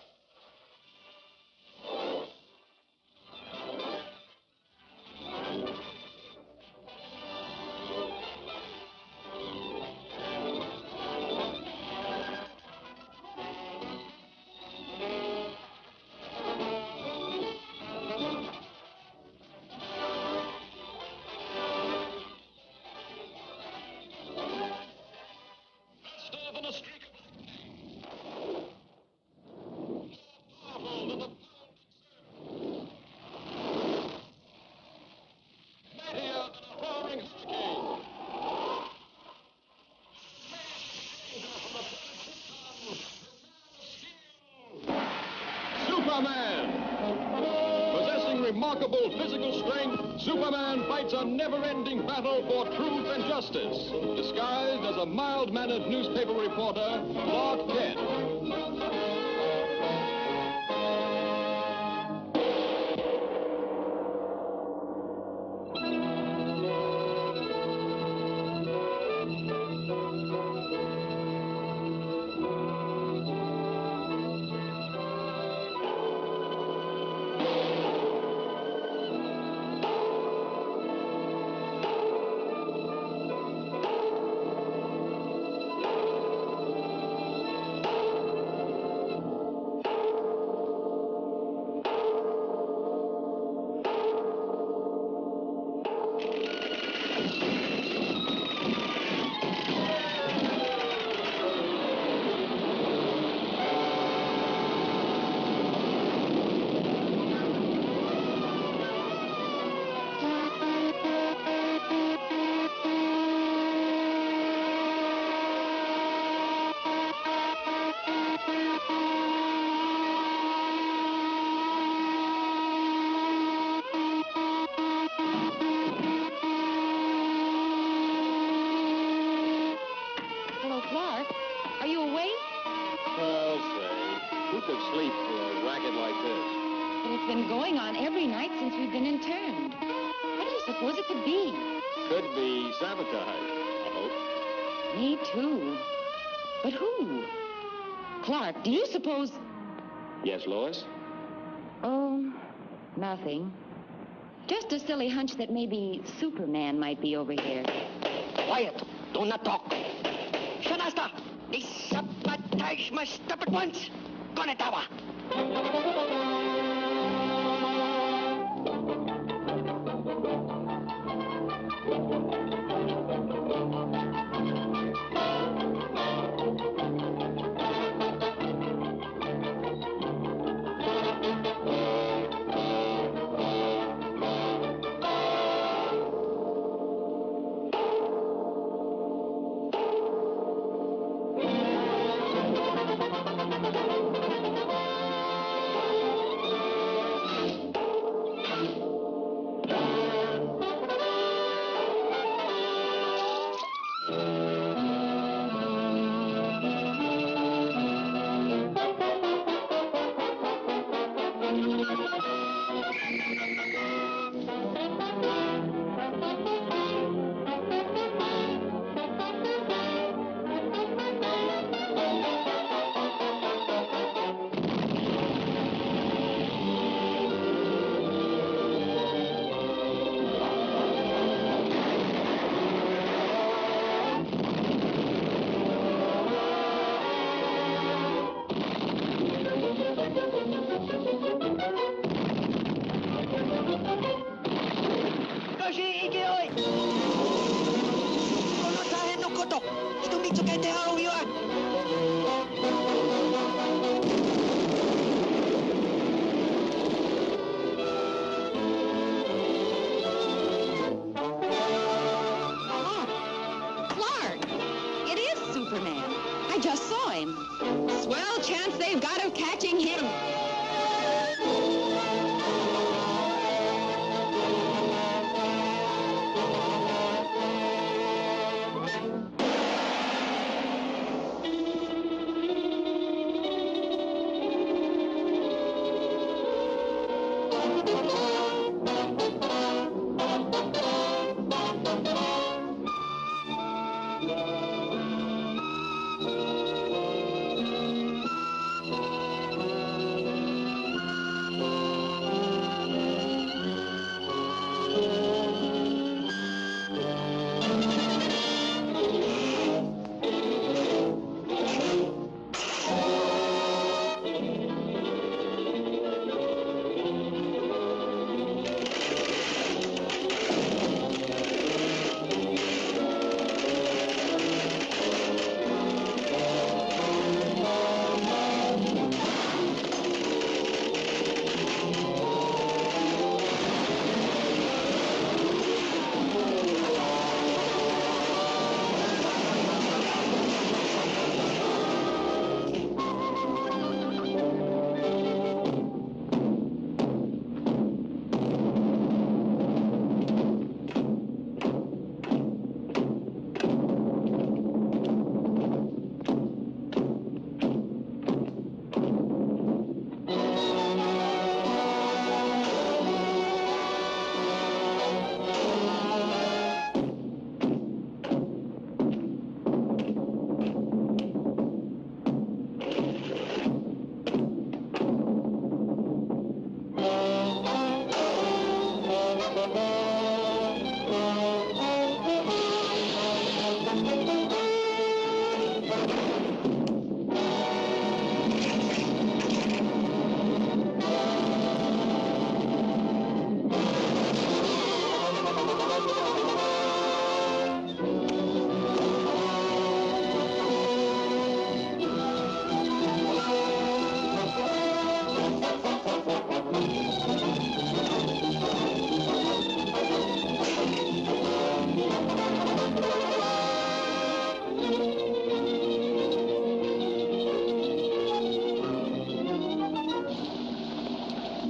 Superman! Possessing remarkable physical strength, Superman fights a never-ending battle for truth and justice, disguised as a mild-mannered newspaper reporter, Clark Kent. Sleep for a racket like this. But it's been going on every night since we've been interned. What do you suppose it could be? Could be sabotage, I hope. Me too. But who? Clark, do you suppose... Yes, Lois? Oh, nothing. Just a silly hunch that maybe Superman might be over here. Quiet. Do not talk. Shanasta! The sabotage must stop at once. Konetawa! I just saw him. Swell chance they've got of catching him.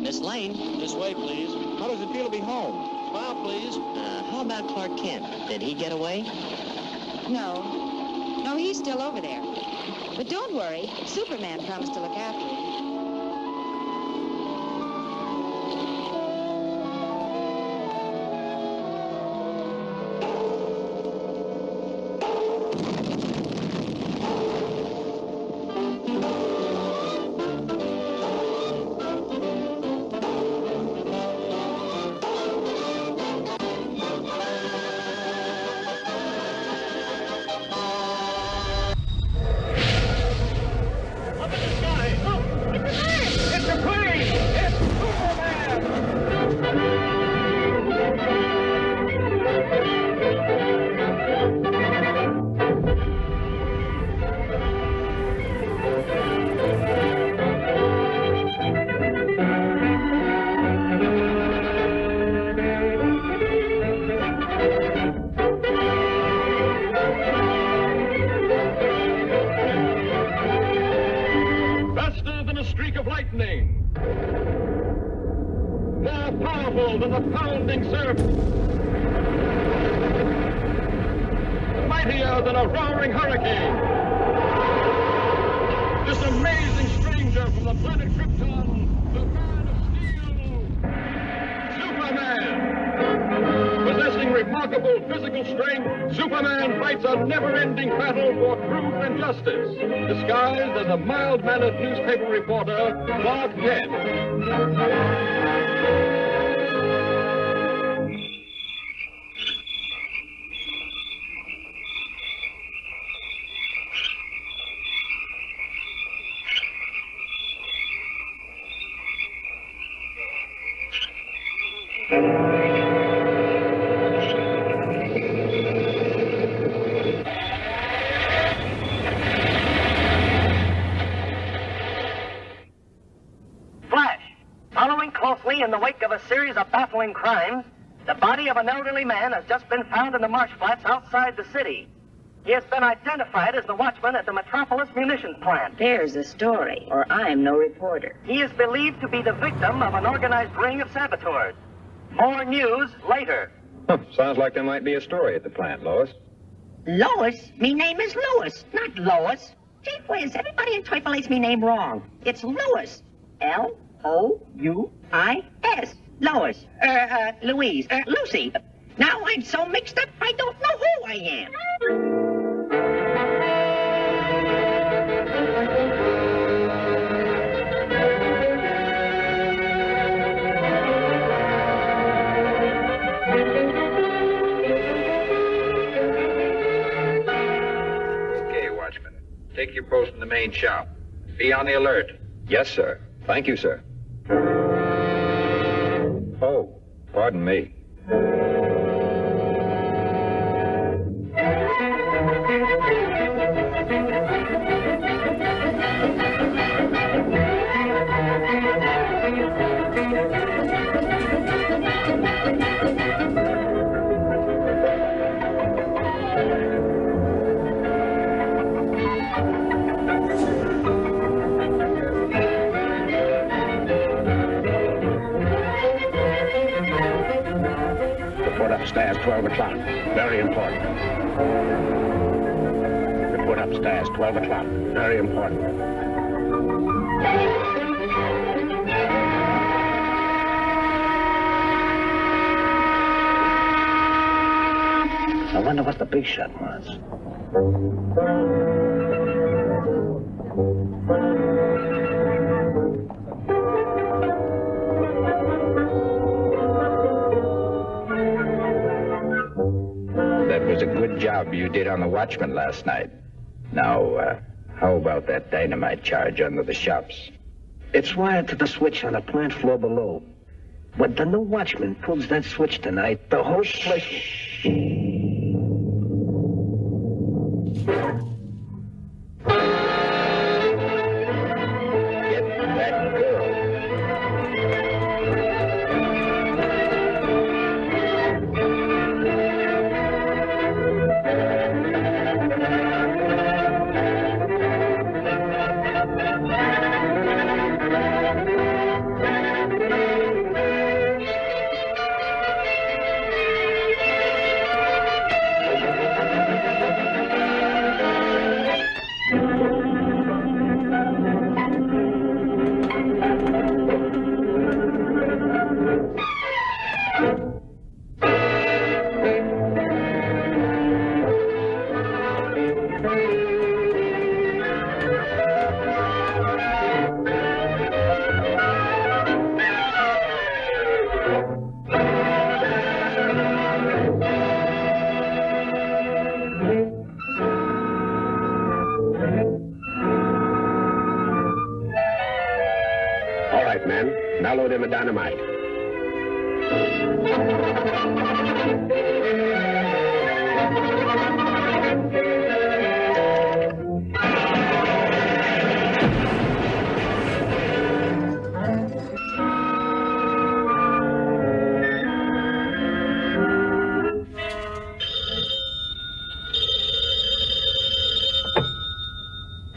Miss Lane. This way, please. How does it feel to be home? Smile, please. How about Clark Kent? Did he get away? No. No, he's still over there. But don't worry. Superman promised to look after him. Than the pounding surf, mightier than a roaring hurricane. This amazing stranger from the planet Krypton, the Man of Steel, Superman. Possessing remarkable physical strength, Superman fights a never-ending battle for truth and justice, disguised as a mild-mannered newspaper reporter, Clark Kent. In the wake of a series of baffling crimes, the body of an elderly man has just been found in the marsh flats outside the city. He has been identified as the watchman at the Metropolis munitions plant. There's a story, or I'm no reporter. He is believed to be the victim of an organized ring of saboteurs. More news later. Sounds like there might be a story at the plant, Lois. Lois? Me name is Louis, not Lois. Gee whiz, everybody in Twyfel me name wrong. It's Louis. L-O-U-I-S. Lois. Louise. Lucy. Now I'm so mixed up, I don't know who I am. Okay, Watchman. Take your post in the main shop. Be on the alert. Yes, sir. Thank you, sir. Oh, pardon me. Report upstairs, 12 o'clock. Very important. Report upstairs, 12 o'clock. Very important. I wonder what the big shot was. That was a good job you did on the Watchman last night. Now, how about that dynamite charge under the shops? It's wired to the switch on the plant floor below. When the new watchman pulls that switch tonight, the whole place... Get that girl. All right, men. Now load in the dynamite.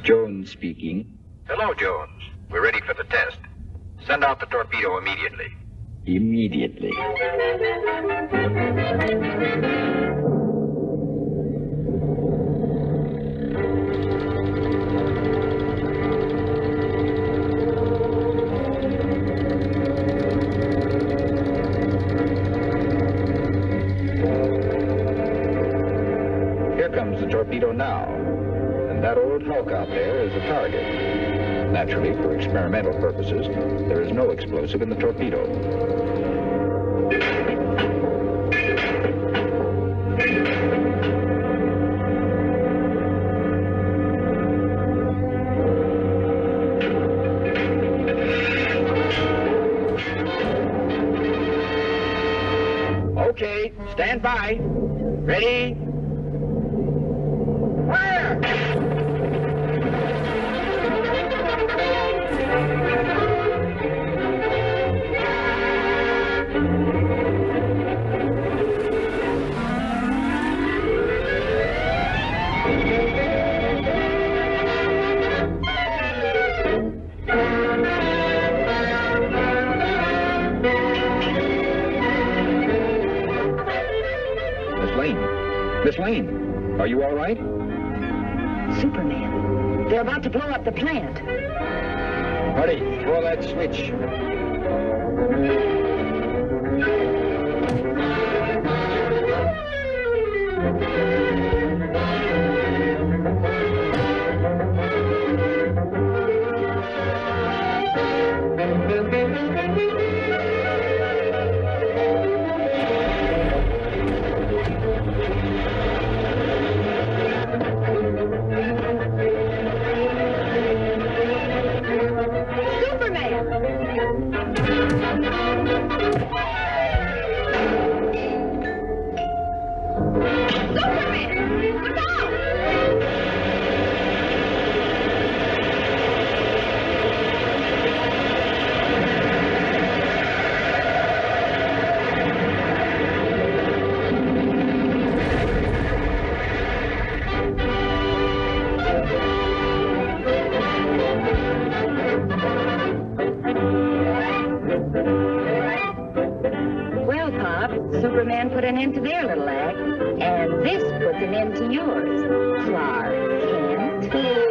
Jones speaking. Hello, Jones. We're ready for the test. Send out the torpedo immediately. Immediately. Here comes the torpedo now. And that old hulk out there is a target. Naturally, for experimental purposes, there is no explosive in the torpedo. Okay, stand by. Ready? Fire! Miss Lane, are you all right? Superman. They're about to blow up the plant. Hurry, throw that switch. Superman put an end to their little act, and this puts an end to yours, Clark Kent.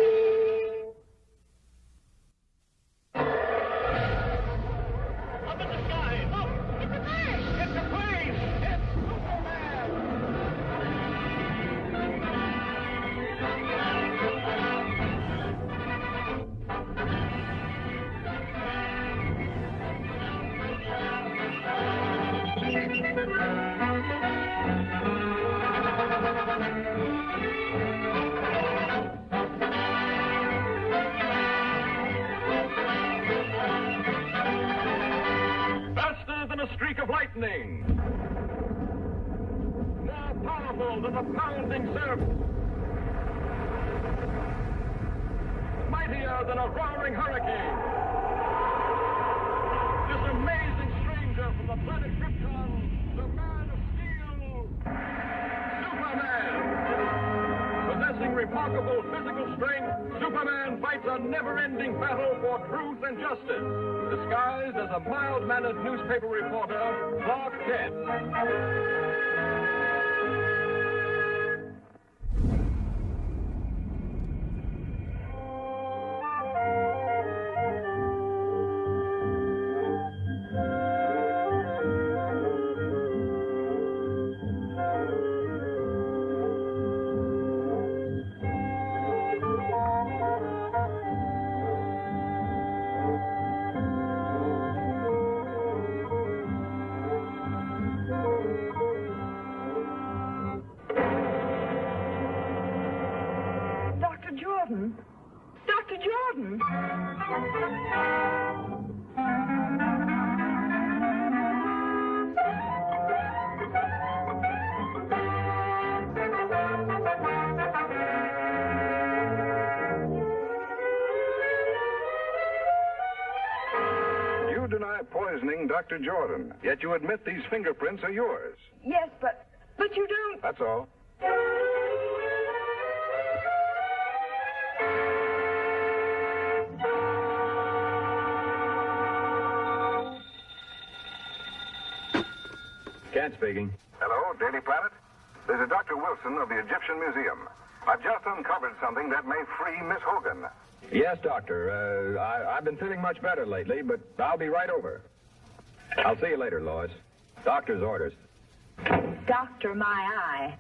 Faster than a streak of lightning. More powerful than a pounding surf. Mightier than a roaring hurricane. This amazing stranger from the planet Krypton, the Man of Steel, Superman. Possessing remarkable physical strength, Superman fights a never-ending battle for truth and justice, disguised as a mild-mannered newspaper reporter, Clark Kent. Jordan. Dr. Jordan. You deny poisoning Dr. Jordan, yet you admit these fingerprints are yours. Yes, but you don't. That's all. Kent speaking. Hello, Daily Planet. This is Dr. Wilson of the Egyptian Museum. I've just uncovered something that may free Miss Hogan. Yes, Doctor. I've been feeling much better lately, but I'll be right over. I'll see you later, Lois. Doctor's orders. Doctor, my eye.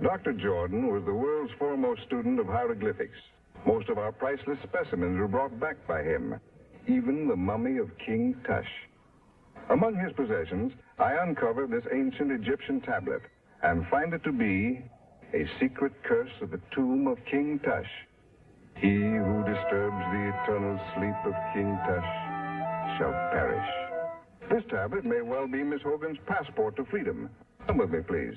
Dr. Jordan was the world's foremost student of hieroglyphics. Most of our priceless specimens were brought back by him, even the mummy of King Tush. Among his possessions, I uncovered this ancient Egyptian tablet and find it to be a secret curse of the tomb of King Tush. He who disturbs the eternal sleep of King Tush shall perish. This tablet may well be Miss Hogan's passport to freedom. Come with me, please.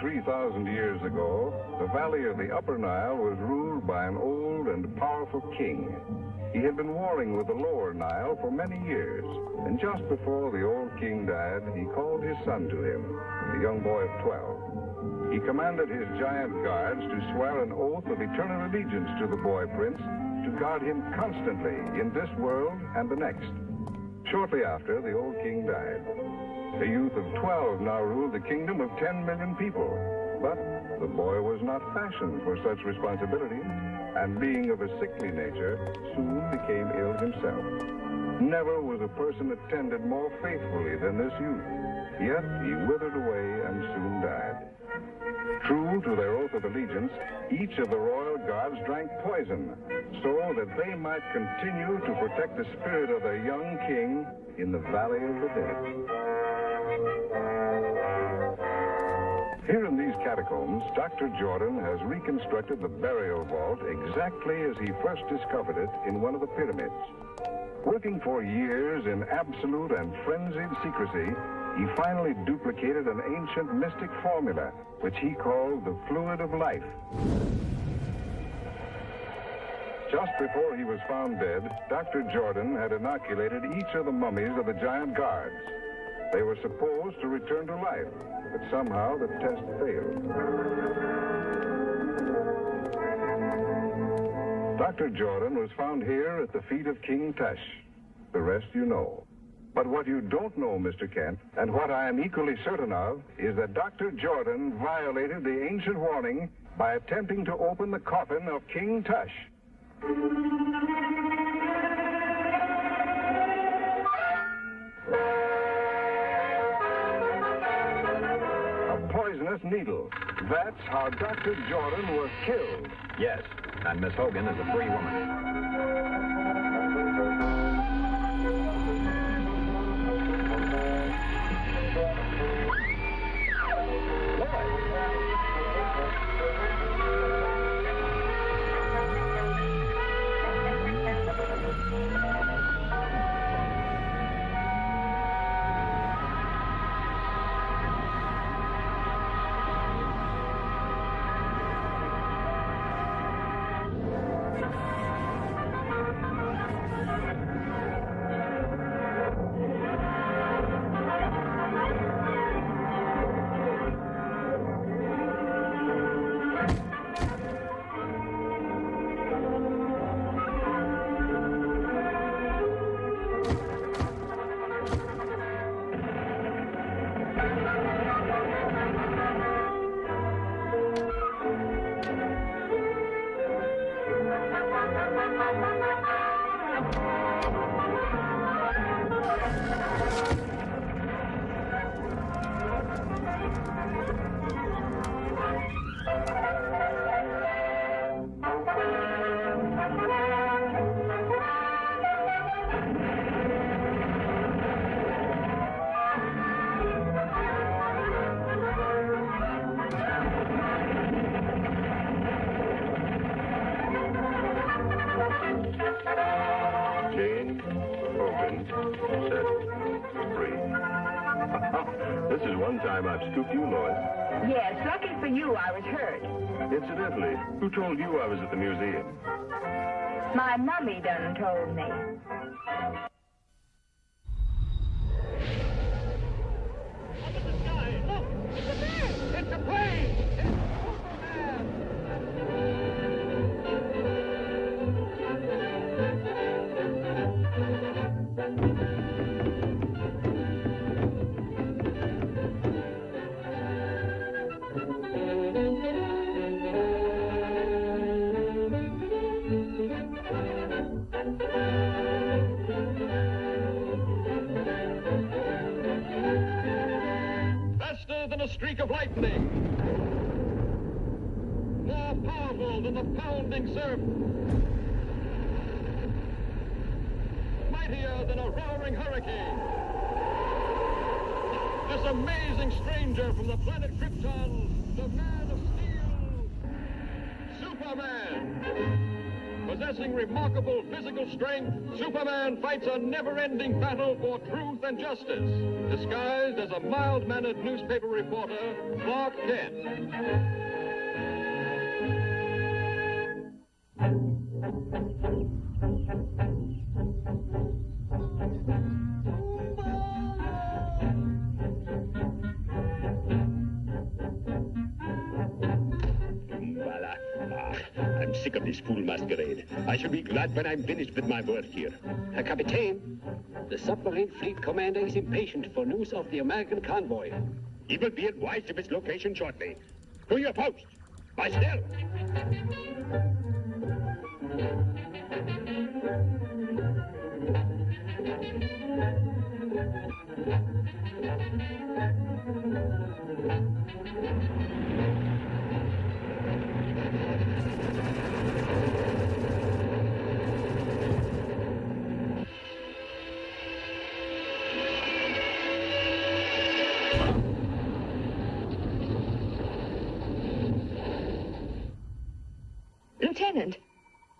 3,000 years ago, the valley of the Upper Nile was ruled by an old and powerful king. He had been warring with the Lower Nile for many years, and just before the old king died, he called his son to him, a young boy of 12. He commanded his giant guards to swear an oath of eternal allegiance to the boy prince, to guard him constantly in this world and the next. Shortly after, the old king died. A youth of 12 now ruled the kingdom of 10 million people. But the boy was not fashioned for such responsibility, and being of a sickly nature, soon became ill himself. Never was a person attended more faithfully than this youth, yet he withered away and soon died. True to their oath of allegiance, each of the royal guards drank poison, so that they might continue to protect the spirit of their young king in the Valley of the Dead. Here in these catacombs, Dr. Jordan has reconstructed the burial vault exactly as he first discovered it in one of the pyramids. Working for years in absolute and frenzied secrecy, he finally duplicated an ancient mystic formula, which he called the fluid of life. Just before he was found dead, Dr. Jordan had inoculated each of the mummies of the giant guards. They were supposed to return to life, but somehow the test failed. Dr. Jordan was found here at the feet of King Tush. The rest you know. But what you don't know, Mr. Kent, and what I am equally certain of, is that Dr. Jordan violated the ancient warning by attempting to open the coffin of King Tush. A poisonous needle. That's how Dr. Jordan was killed. Yes, and Miss Hogan is a free woman. This is one time I've scooped you, Lois. Yes, lucky for you, I was hurt. Incidentally, who told you I was at the museum? My mummy done told me. It's a plane! Faster than a streak of lightning, more powerful than the pounding surf, mightier than a roaring hurricane. This amazing stranger from the planet Krypton, the Man of Steel, Superman. Possessing remarkable physical strength, Superman fights a never-ending battle for truth and justice. Disguised as a mild-mannered newspaper reporter, Clark Kent. I'm sick of this fool masquerade. I shall be glad when I'm finished with my work here. Captain, the submarine fleet commander is impatient for news of the American convoy. He will be advised of its location shortly. To your post. By stealth.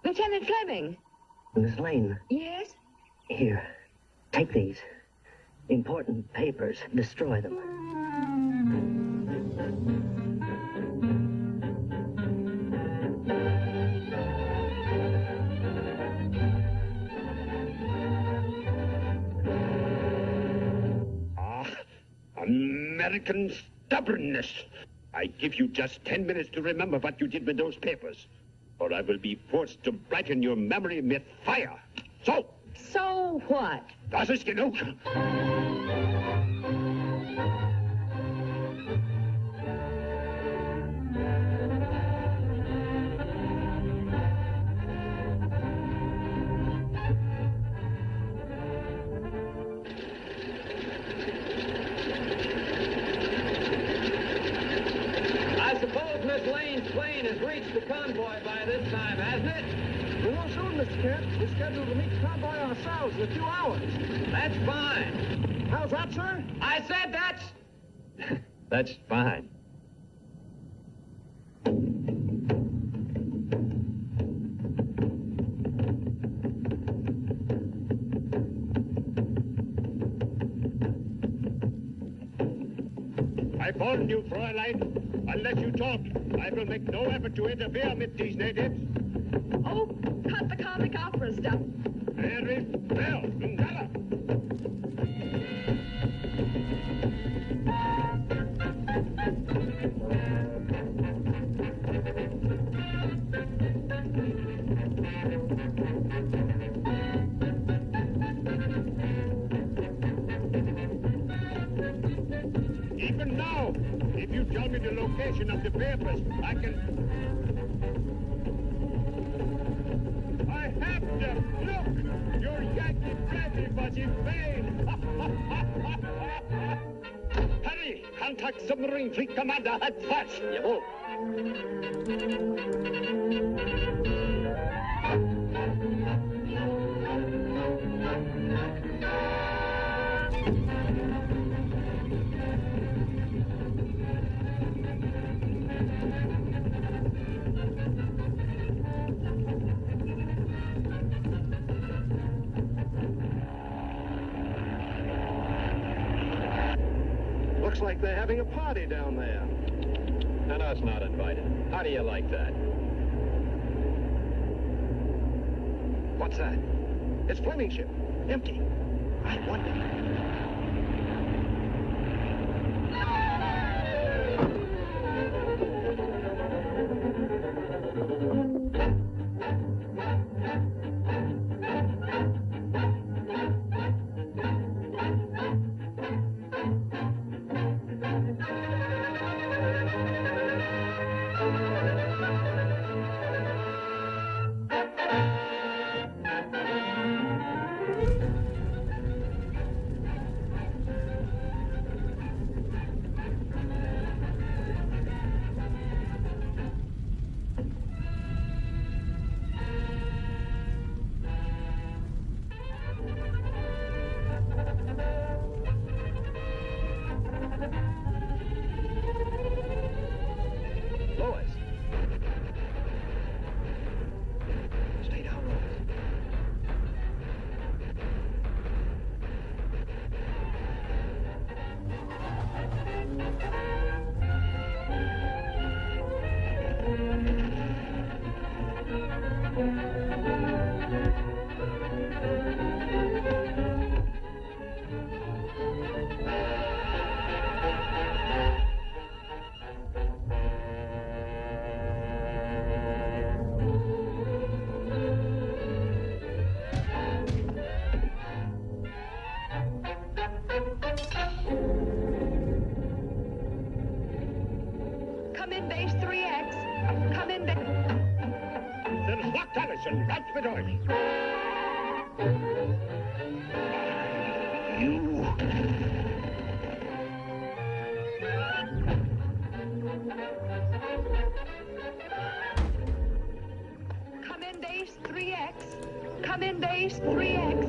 Lieutenant Fleming. Miss Lane. Yes? Here, take these. Important papers. Destroy them. American stubbornness. I give you just 10 minutes to remember what you did with those papers, or I will be forced to brighten your memory with fire. So what? Das ist genug. I suppose Miss Lane's plane has reached the convoy by this time, hasn't it? We won't soon, Mr. Kent. We're scheduled to meet the convoy ourselves in a few hours. That's fine. How's that, sir? I said that's fine. I warn you, Fräulein. Unless you talk, I will make no effort to interfere with these natives. Oh, cut the comic opera stuff. Very well, Gungala. Even now, if you tell me the location of the papers, I have to look! Your Yankee brandy was in vain! Hurry! Contact submarine fleet commander at once! Jawohl! Looks like they're having a party down there. And us not invited. How do you like that? What's that? It's Fleming's ship. Empty. I wonder. and right with euch. Come in base 3X. Come in base 3X.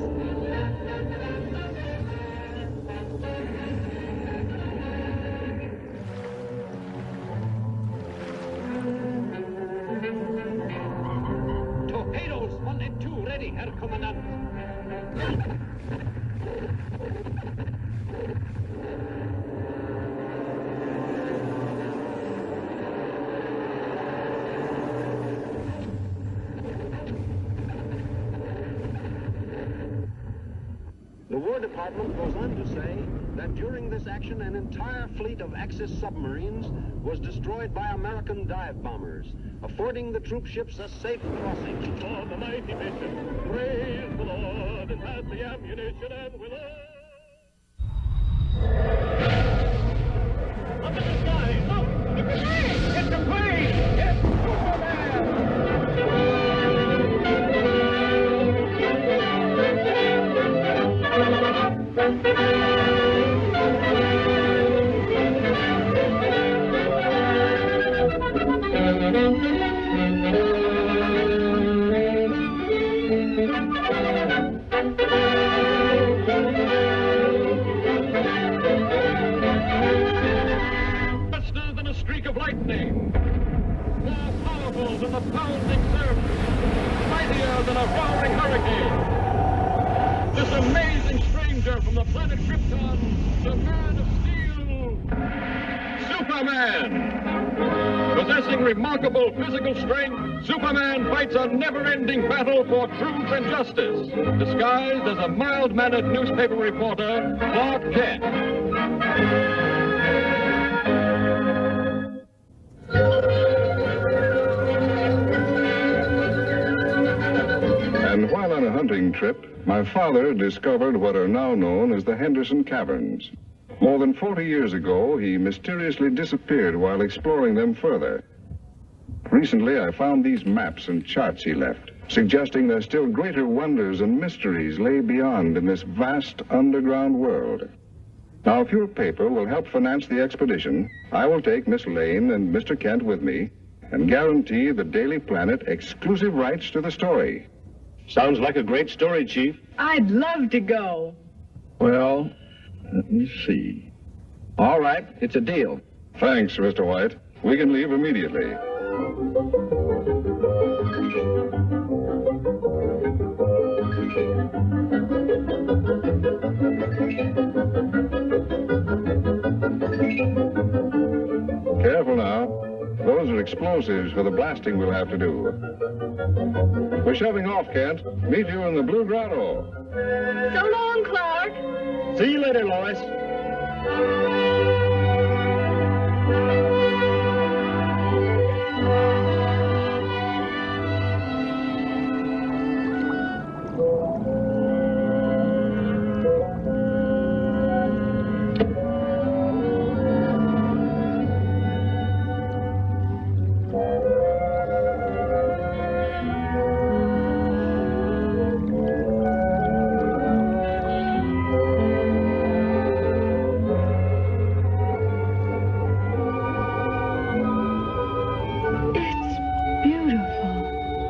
Torpedoes 1 and 2 ready, Herr Kommandant. The War Department goes on to say that during this action, an entire fleet of Axis submarines was destroyed by American dive bombers, affording the troop ships a safe crossing. For the mighty mission, praise the Lord, and pass the ammunition, and we'll Up in the sky, look! It's a plane! It's a plane! It's faster than a streak of lightning, more powerful than the pounding surf, mightier than a roaring hurricane. This amazing stranger from the planet Krypton, the Man of Steel, Superman. Possessing remarkable physical strength, Superman fights a never-ending battle for truth and justice, disguised as a mild-mannered newspaper reporter, Clark Kent. And while on a hunting trip, my father discovered what are now known as the Henderson Caverns. More than 40 years ago, he mysteriously disappeared while exploring them further. Recently, I found these maps and charts he left, suggesting that still greater wonders and mysteries lay beyond in this vast underground world. Now, if your paper will help finance the expedition, I will take Miss Lane and Mr. Kent with me and guarantee the Daily Planet exclusive rights to the story. Sounds like a great story, Chief. I'd love to go. Well, let me see. All right, it's a deal. Thanks, Mr. White. We can leave immediately. Careful now. Those are explosives for the blasting we'll have to do. We're shoving off, Kent. Meet you in the Blue Grotto. So long, Clark. See you later, Lois.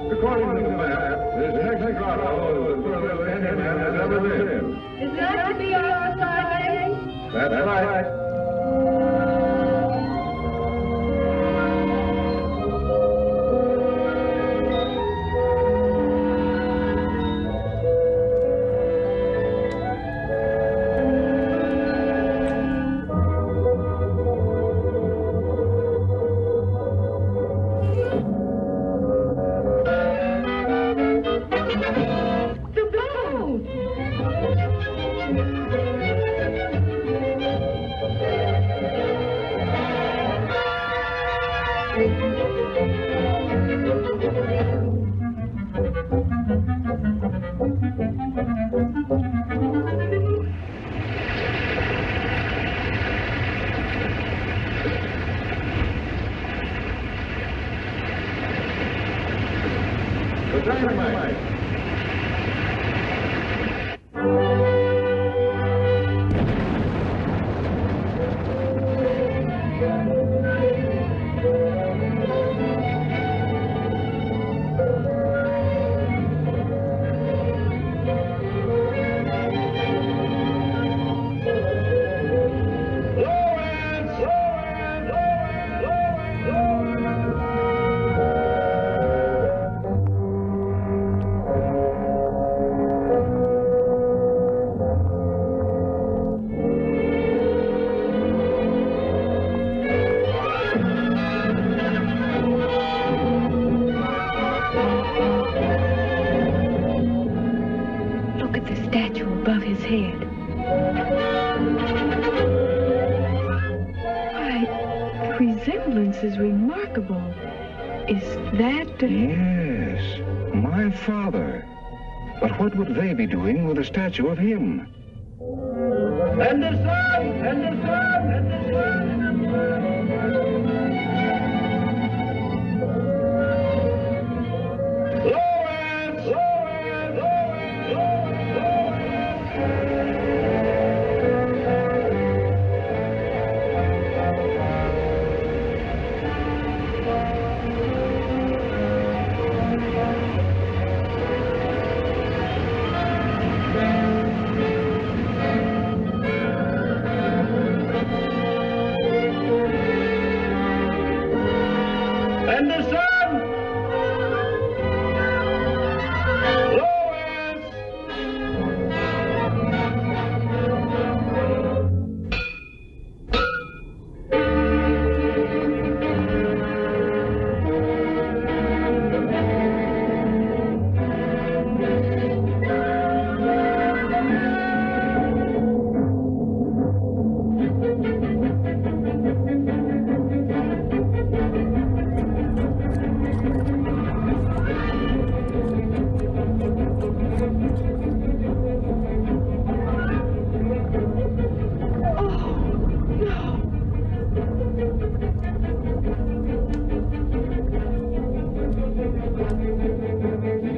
According to the map, this next grotto is the furthest any man has ever been. Is that to be our assignment? That's right. Dynamite. Is remarkable. Is that... Yes, my father. But what would they be doing with a statue of him? And the sun! And the sun! And the sun! Lawrence! Lawrence! Lawrence! And the sun! Lawrence!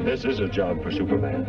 This is a job for Superman.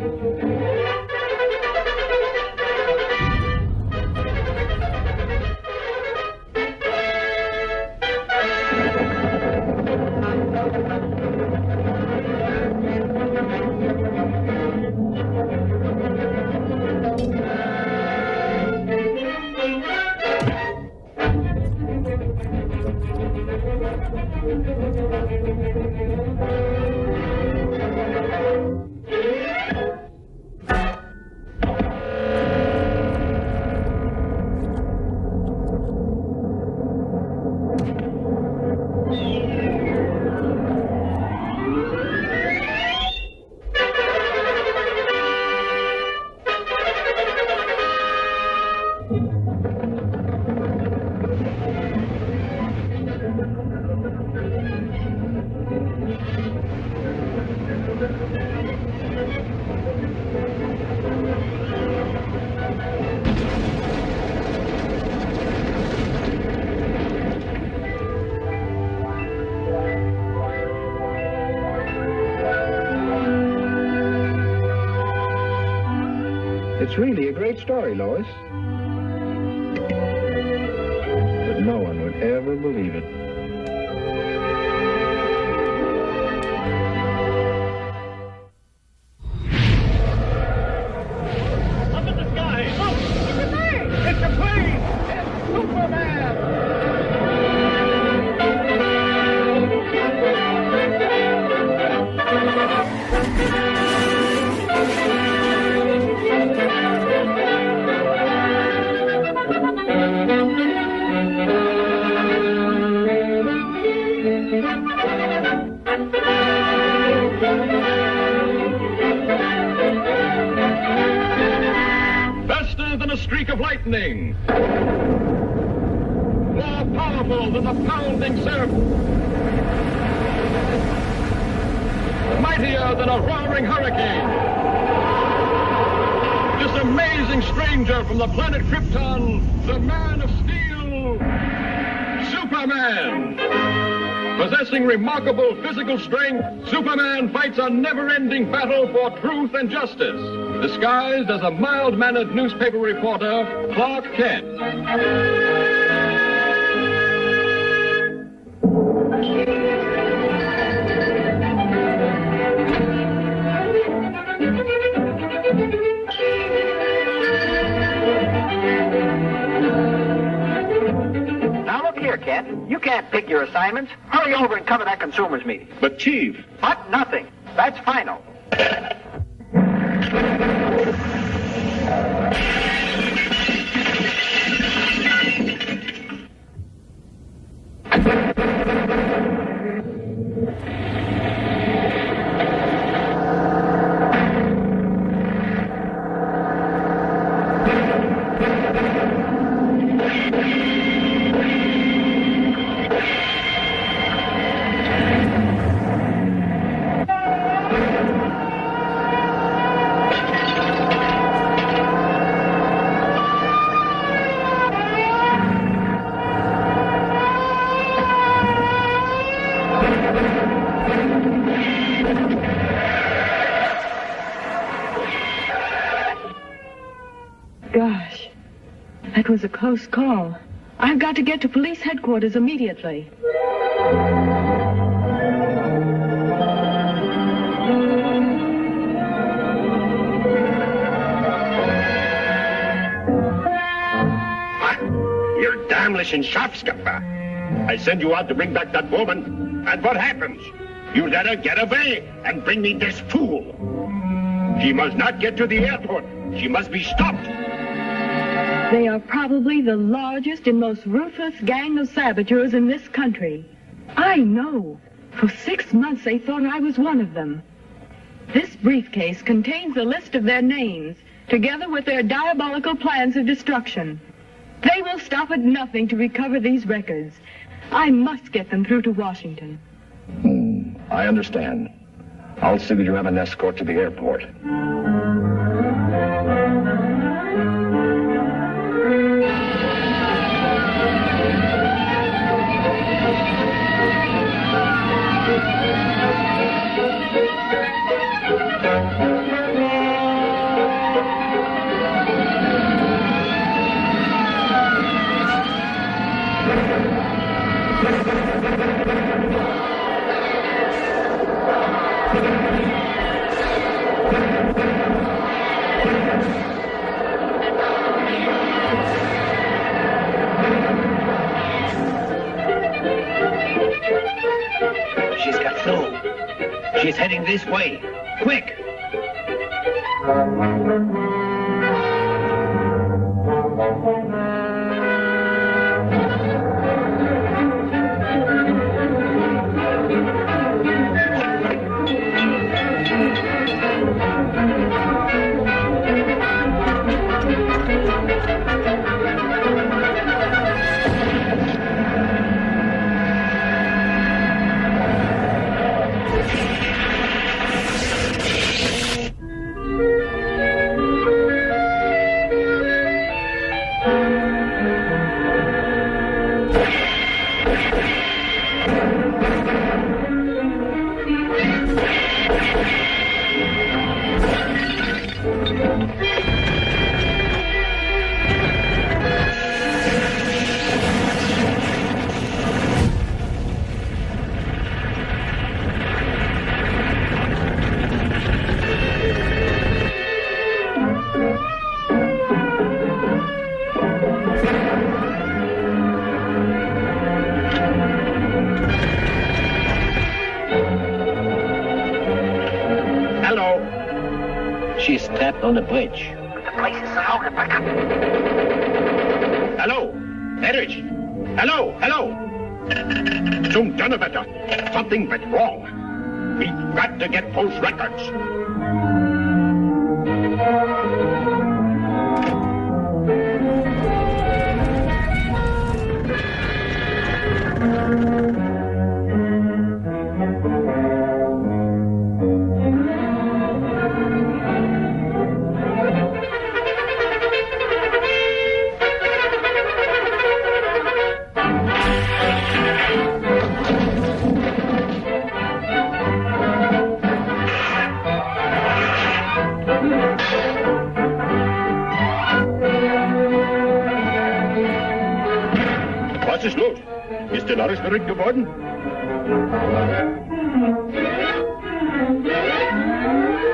It's really a great story, Lois. But no one would ever believe it. Up in the sky! Look! It's a bird! It's a plane! It's Superman! Faster than a streak of lightning. More powerful than the pounding surf. Mightier than a roaring hurricane. This amazing stranger from the planet Krypton, the Man of Steel, Superman. Possessing remarkable physical strength, Superman fights a never-ending battle for truth and justice, disguised as a mild-mannered newspaper reporter, Clark Kent. Now look here, Kent. You can't pick your assignments. Hurry over and cover that consumers meeting. But, Chief... But nothing. That's final. Gosh, that was a close call. I've got to get to police headquarters immediately. You're damnlish and Schafskapper. I send you out to bring back that woman, and what happens? You let her get away and bring me this fool. She must not get to the airport. She must be stopped. They are probably the largest and most ruthless gang of saboteurs in this country. I know. For 6 months they thought I was one of them. This briefcase contains a list of their names, together with their diabolical plans of destruction. They will stop at nothing to recover these records. I must get them through to Washington. I understand. I'll see that you have an escort to the airport. She's got through. She's heading this way. Quick! She's trapped on the bridge. The place is surrounded by... Hello? Erich? Hello? Hello? Zum Donnerwetter. Something went wrong. We've got to get those records. Was ist los? Ist der Norris verrückt geworden?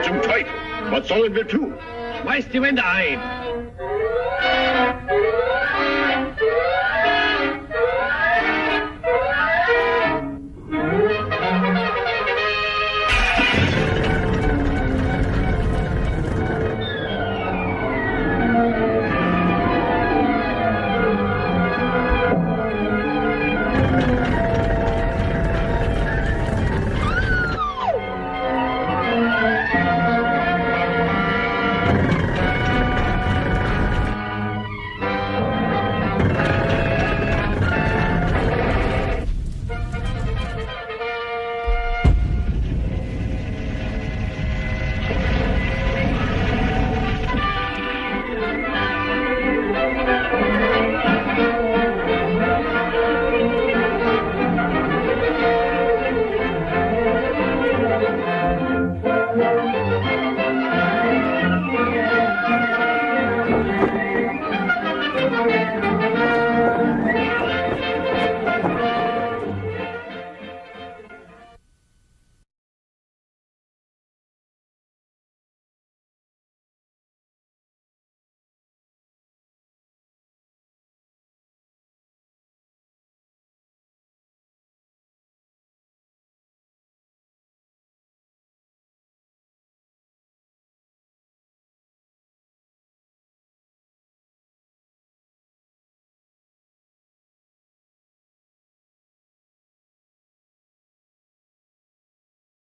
Zum Teufel! Was sollen wir tun? Schmeiß die Wände ein!